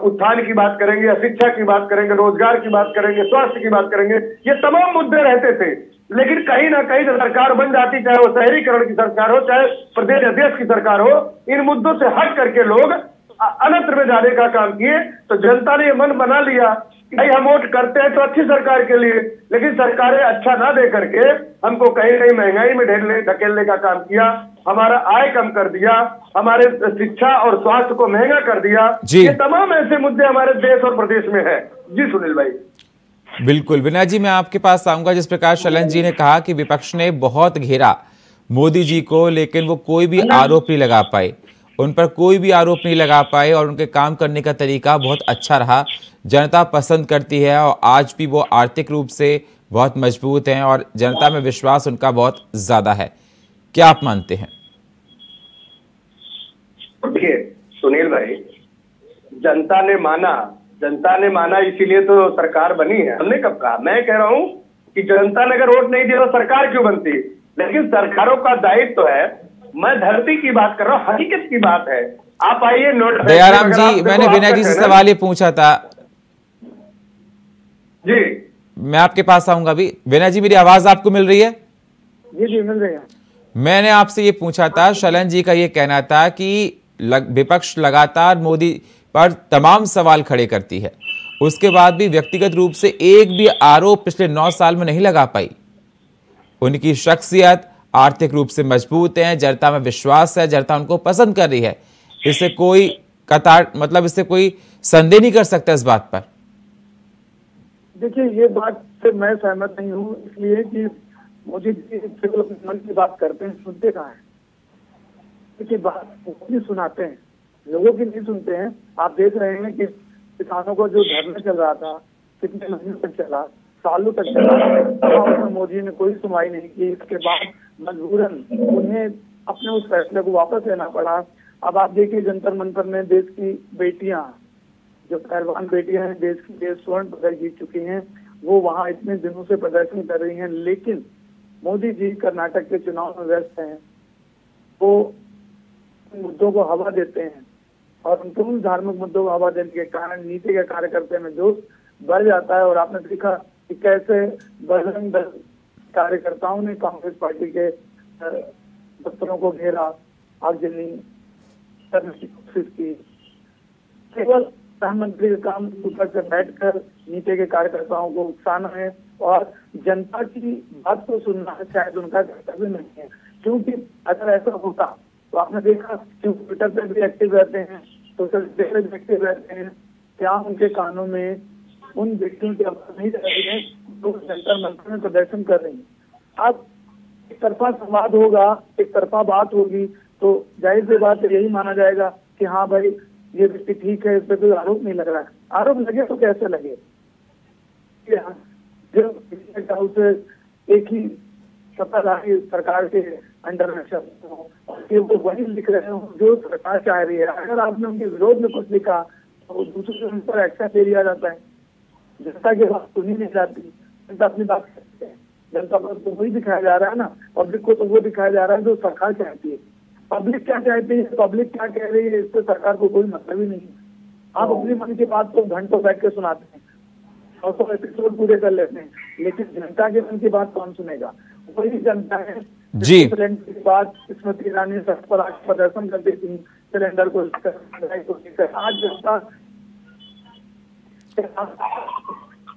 उत्थान की बात करेंगे, शिक्षा की बात करेंगे, रोजगार की बात करेंगे, स्वास्थ्य की बात करेंगे। ये तमाम मुद्दे रहते थे। लेकिन कहीं ना कहीं सरकार बन जाती, चाहे वो शहरीकरण की सरकार हो, चाहे प्रदेश अध्यक्ष की सरकार हो, इन मुद्दों से हट करके लोग अन्यत्र में जाने का काम किए। तो जनता ने ये मन बना लिया कि भाई हम वोट करते हैं तो अच्छी सरकार के लिए, लेकिन सरकारें अच्छा ना दे करके हमको कहीं कहीं महंगाई में ढकेलने का काम किया, हमारा आय कम कर दिया, हमारे शिक्षा और स्वास्थ्य को महंगा कर दिया। ये तमाम ऐसे मुद्दे हमारे देश और प्रदेश में है। जी सुनील भाई। बिल्कुल विनय जी, मैं आपके पास आऊंगा। जिस प्रकार शलन जी ने कहा कि विपक्ष ने बहुत घेरा मोदी जी को, लेकिन वो कोई भी आरोप नहीं लगा पाए, उन पर कोई भी आरोप नहीं लगा पाए और उनके काम करने का तरीका बहुत अच्छा रहा। जनता पसंद करती है और आज भी वो आर्थिक रूप से बहुत मजबूत हैं और जनता में विश्वास उनका बहुत ज्यादा है। क्या आप मानते हैं? देखिए सुनील भाई, जनता ने माना इसीलिए तो सरकार बनी है। हमने कब कहा? मैं कह रहा हूं कि जनता ने अगर वोट नहीं दिया तो सरकार क्यों बनती? लेकिन सरकारों का दायित्व तो है। मैं धरती की बात कर रहा हूँ, हकीकत की बात है। आप आइए नोट। दयाराम जी, मैंने विनय जी से सवाल ये पूछा था जी। मैं आपके पास आऊंगा अभी। विनय जी, मेरी आवाज आपको मिल रही है? जी मिल रही है। मैंने आपसे ये पूछा था, शलन जी का ये कहना था कि विपक्ष लगातार मोदी पर तमाम सवाल खड़े करती है, उसके बाद भी व्यक्तिगत रूप से एक भी आरोप पिछले 9 साल में नहीं लगा पाई। उनकी शख्सियत आर्थिक रूप से मजबूत है, जनता में विश्वास है, जनता उनको पसंद कर रही है। इससे कोई इससे कोई संदेह नहीं कर सकता इस बात पर। देखिए, ये बात से मैं सहमत नहीं हूँ, इसलिए कि मोदी जी केवल अपने मन की बात करते हैं, सुनते कहाँ हैं? देखिए, बात मोदी सुनाते हैं, लोगों की नहीं सुनते हैं। आप देख रहे हैं कि किसानों को जो धरना चल रहा था, कितने महीनों तक चला, सालों तक चला, उसमें मोदी ने कोई सुनवाई नहीं की। इसके बाद मजबूरन उन्हें अपने उस फैसले को वापस लेना पड़ा। अब आप देखिए, जंतर मंतर में देश की बेटियां, जो पहलवान बेटियां हैं, देश की लिए स्वर्ण पदक जीत चुकी हैं, वो वहां इतने दिनों से प्रदर्शन कर रही हैं। लेकिन मोदी जी कर्नाटक के चुनाव में व्यस्त हैं, वो मुद्दों को हवा देते हैं और उनको उन धार्मिक मुद्दों को हवा देने के कारण नीति के कार्यकर्ता में जोश बढ़ जाता है। और आपने देखा कि कैसे बजरंग दल कार्यकर्ताओं ने कांग्रेस पार्टी के दफ्तरों को घेरा, आगजनी करने की कोशिश की। केवल प्रधानमंत्री का काम ऊपर से बैठकर नीति के कार्यकर्ताओं को उकसाना है और जनता की बात को सुनना है, शायद उनका कर्तव्य नहीं है। क्योंकि अगर ऐसा होता तो आपने देखा कि ट्विटर पे भी एक्टिव रहते हैं, सोशल मीडिया पे भी एक्टिव रहते हैं, क्या उनके कानों में उन व्यक्तियों की आवाज नहीं जा रही है जो जंतर मंतर में प्रदर्शन कर रही है? अब एक तरफा संवाद होगा, एक तरफा बात होगी, तो जाहिर सी बात यही माना जाएगा कि हाँ भाई ये व्यक्ति ठीक है, इस पर कोई आरोप नहीं लग रहा है। आरोप लगे तो कैसे लगे? जो उसे एक ही सत्ताधारी सरकार के अंडर में चलते हो, कि वो वही लिख रहे हो जो सरकार चाह रही है। अगर आपने उनके विरोध में कुछ लिखा तो दूसरे उन पर एक्शन ले लिया जाता है। जनता की बात सुनी नहीं जाती, जनता अपनी बात करती है। जनता पर तो वही दिखाया जा रहा है ना, पब्लिक को तो वो दिखाया जा रहा है जो सरकार चाहती है। पब्लिक क्या चाहती है, पब्लिक क्या कह रही है, इससे सरकार को कोई मतलब ही नहीं है। आप अपनी मन की बात को घंटों बैठ के सुनाते हैं और तो एपिसोड पूरे कर लेते हैं, लेकिन जनता के मन की बात कौन सुनेगा? वही जनता है जी। सिलेंडर की बात स्मृति ईरानी सड़क पर आकर प्रदर्शन करती थी सिलेंडर को लेकर, आज जनता।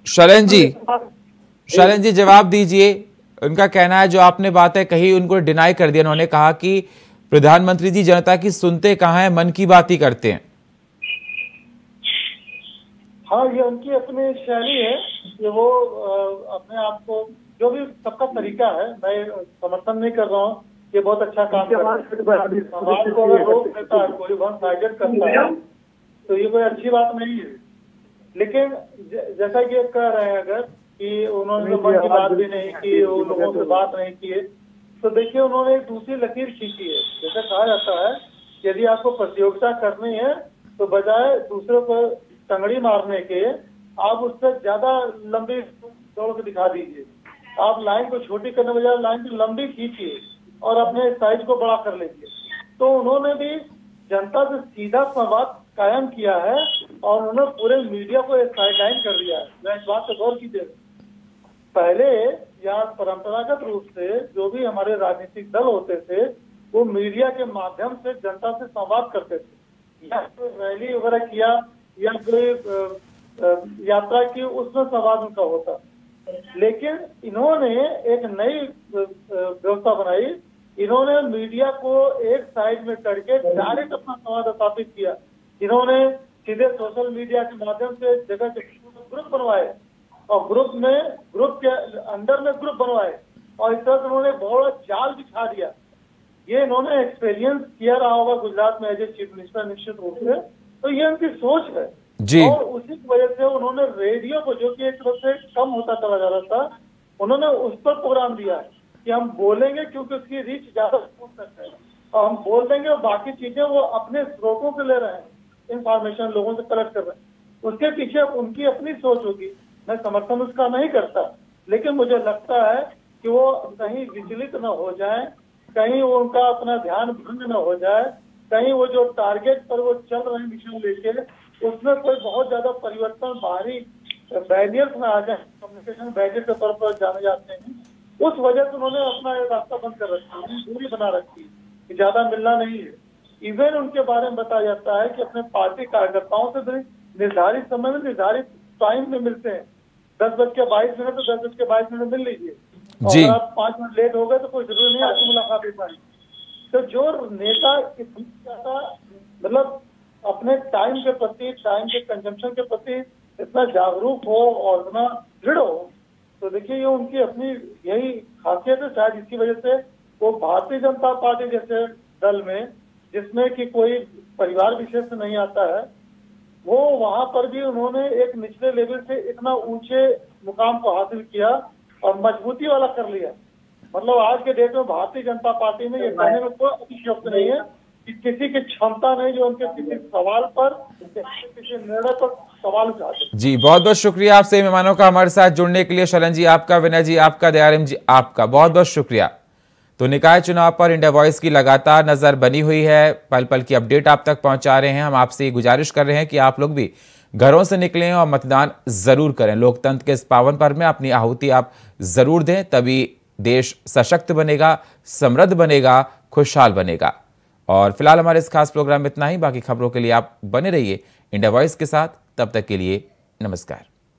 शैलेंद्र जी जवाब दीजिए। उनका कहना है जो आपने बातें कही उनको डिनाई कर दिया। उन्होंने कहा कि प्रधानमंत्री जी जनता की सुनते कहाँ है, मन की बात ही करते हैं। हाँ, ये उनकी अपनी शैली है कि वो अपने आप को, जो भी सबका तरीका है, मैं समर्थन नहीं कर रहा हूँ, ये बहुत अच्छा काम कर रहा है। समाज को अगर रोक देता है कोई, वन साइडेड करता है, तो ये कोई अच्छी बात नहीं है। लेकिन जैसा कि कह रहे हैं अगर कि उन्होंने मन की बात भी नहीं की, उन लोगों से बात नहीं की है, तो देखिए उन्होंने एक दूसरी लकीर खींची है। जैसे कहा जाता है यदि आपको प्रतियोगिता करनी है तो बजाय दूसरों को टंगड़ी मारने के आप उससे ज्यादा लंबी दौड़ के दिखा दीजिए। आप लाइन को छोटी करने बजाय लाइन को लंबी खींचिए और अपने साइज को बड़ा कर लीजिए। तो उन्होंने भी जनता से सीधा संवाद कायम किया है और उन्होंने पूरे मीडिया को साइडलाइन कर दिया है। मैं इस बात पर गौर कीजिए, पहले यहाँ परंपरागत रूप से जो भी हमारे राजनीतिक दल होते थे वो मीडिया के माध्यम से जनता से संवाद करते थे, या कोई रैली वगैरह किया या कोई यात्रा की, उसमें संवाद उनका होता। लेकिन इन्होंने एक नई व्यवस्था बनाई, इन्होंने मीडिया को एक साइड में करके डायरेक्ट अपना संवाद स्थापित किया। इन्होंने सीधे सोशल मीडिया के माध्यम से जगह जगह ग्रुप बनवाए और ग्रुप के अंदर में ग्रुप बनवाए और इस तरह से उन्होंने बहुत जाल बिछा दिया। ये इन्होंने एक्सपीरियंस किया रहा होगा गुजरात में एज ए चीफ मिनिस्टर निश्चित रूप से, तो ये उनकी सोच है जी। और उसी की वजह से उन्होंने रेडियो को, जो कि एक तरफ से कम होता चला जा रहा था, उन्होंने उस पर प्रोग्राम दिया है कि हम बोलेंगे क्योंकि उसकी रीच ज्यादा हो सकता है और हम बोल देंगे और बाकी चीजें वो अपने स्रोतों से ले रहे हैं, इंफॉर्मेशन लोगों से कलेक्ट कर रहे हैं। उसके पीछे उनकी अपनी सोच होगी, मैं समर्थन उसका नहीं करता, लेकिन मुझे लगता है कि वो कहीं विचलित न हो जाए, कहीं वो उनका अपना ध्यान भंग न हो जाए, कहीं वो जो टारगेट पर वो चल रहे हैं मिशन लेके उसमें कोई बहुत ज्यादा परिवर्तन, बाहरी बैरियर्स में आ जाए, कम्युनिकेशन बैरियर के तौर पर जाने जाते हैं। उस वजह से उन्होंने अपना रास्ता बंद कर रखा है, दूरी बना रखी है कि ज्यादा मिलना नहीं है। इवन उनके बारे में बताया जाता है कि अपने पार्टी कार्यकर्ताओं से निर्धारित समय में, निर्धारित टाइम में मिलते हैं। 10:22 तो 10:22 मिल लीजिए, और आप 5 मिनट लेट हो गए तो कोई जरूरी नहीं आपकी मुलाकात हो पाएगी। तो जो नेता इतनी ज्यादा मतलब अपने टाइम के प्रति, टाइम के कंजम्पशन के प्रति इतना जागरूक हो और इतना दृढ़ हो, तो देखिए ये उनकी अपनी यही खासियत है। शायद इसकी वजह से वो भारतीय जनता पार्टी जैसे दल में, जिसमें कि कोई परिवार विशेष से नहीं आता है, वो वहां पर भी उन्होंने एक निचले लेवल से इतना ऊंचे मुकाम को हासिल किया और मजबूती वाला कर लिया। मतलब आज के डेट में भारतीय जनता पार्टी में ये कहने में कोई अतिशयोक्ति नहीं है कि किसी की क्षमता नहीं जो उनके किसी सवाल पर, किसी निर्णय पर सवाल उठाते। जी बहुत बहुत शुक्रिया आपसे मेहमानों का हमारे साथ जुड़ने के लिए। शैलेंद्र जी आपका, विनय जी आपका, दयाराम जी आपका बहुत बहुत शुक्रिया। तो निकाय चुनाव पर इंडिया वॉइस की लगातार नजर बनी हुई है, पल पल की अपडेट आप तक पहुंचा रहे हैं। हम आपसे ये गुजारिश कर रहे हैं कि आप लोग भी घरों से निकलें और मतदान जरूर करें। लोकतंत्र के इस पावन पर्व में अपनी आहुति आप जरूर दें, तभी देश सशक्त बनेगा, समृद्ध बनेगा, खुशहाल बनेगा। और फिलहाल हमारे इस खास प्रोग्राम में इतना ही। बाकी खबरों के लिए आप बने रहिए इंडिया वॉइस के साथ। तब तक के लिए नमस्कार।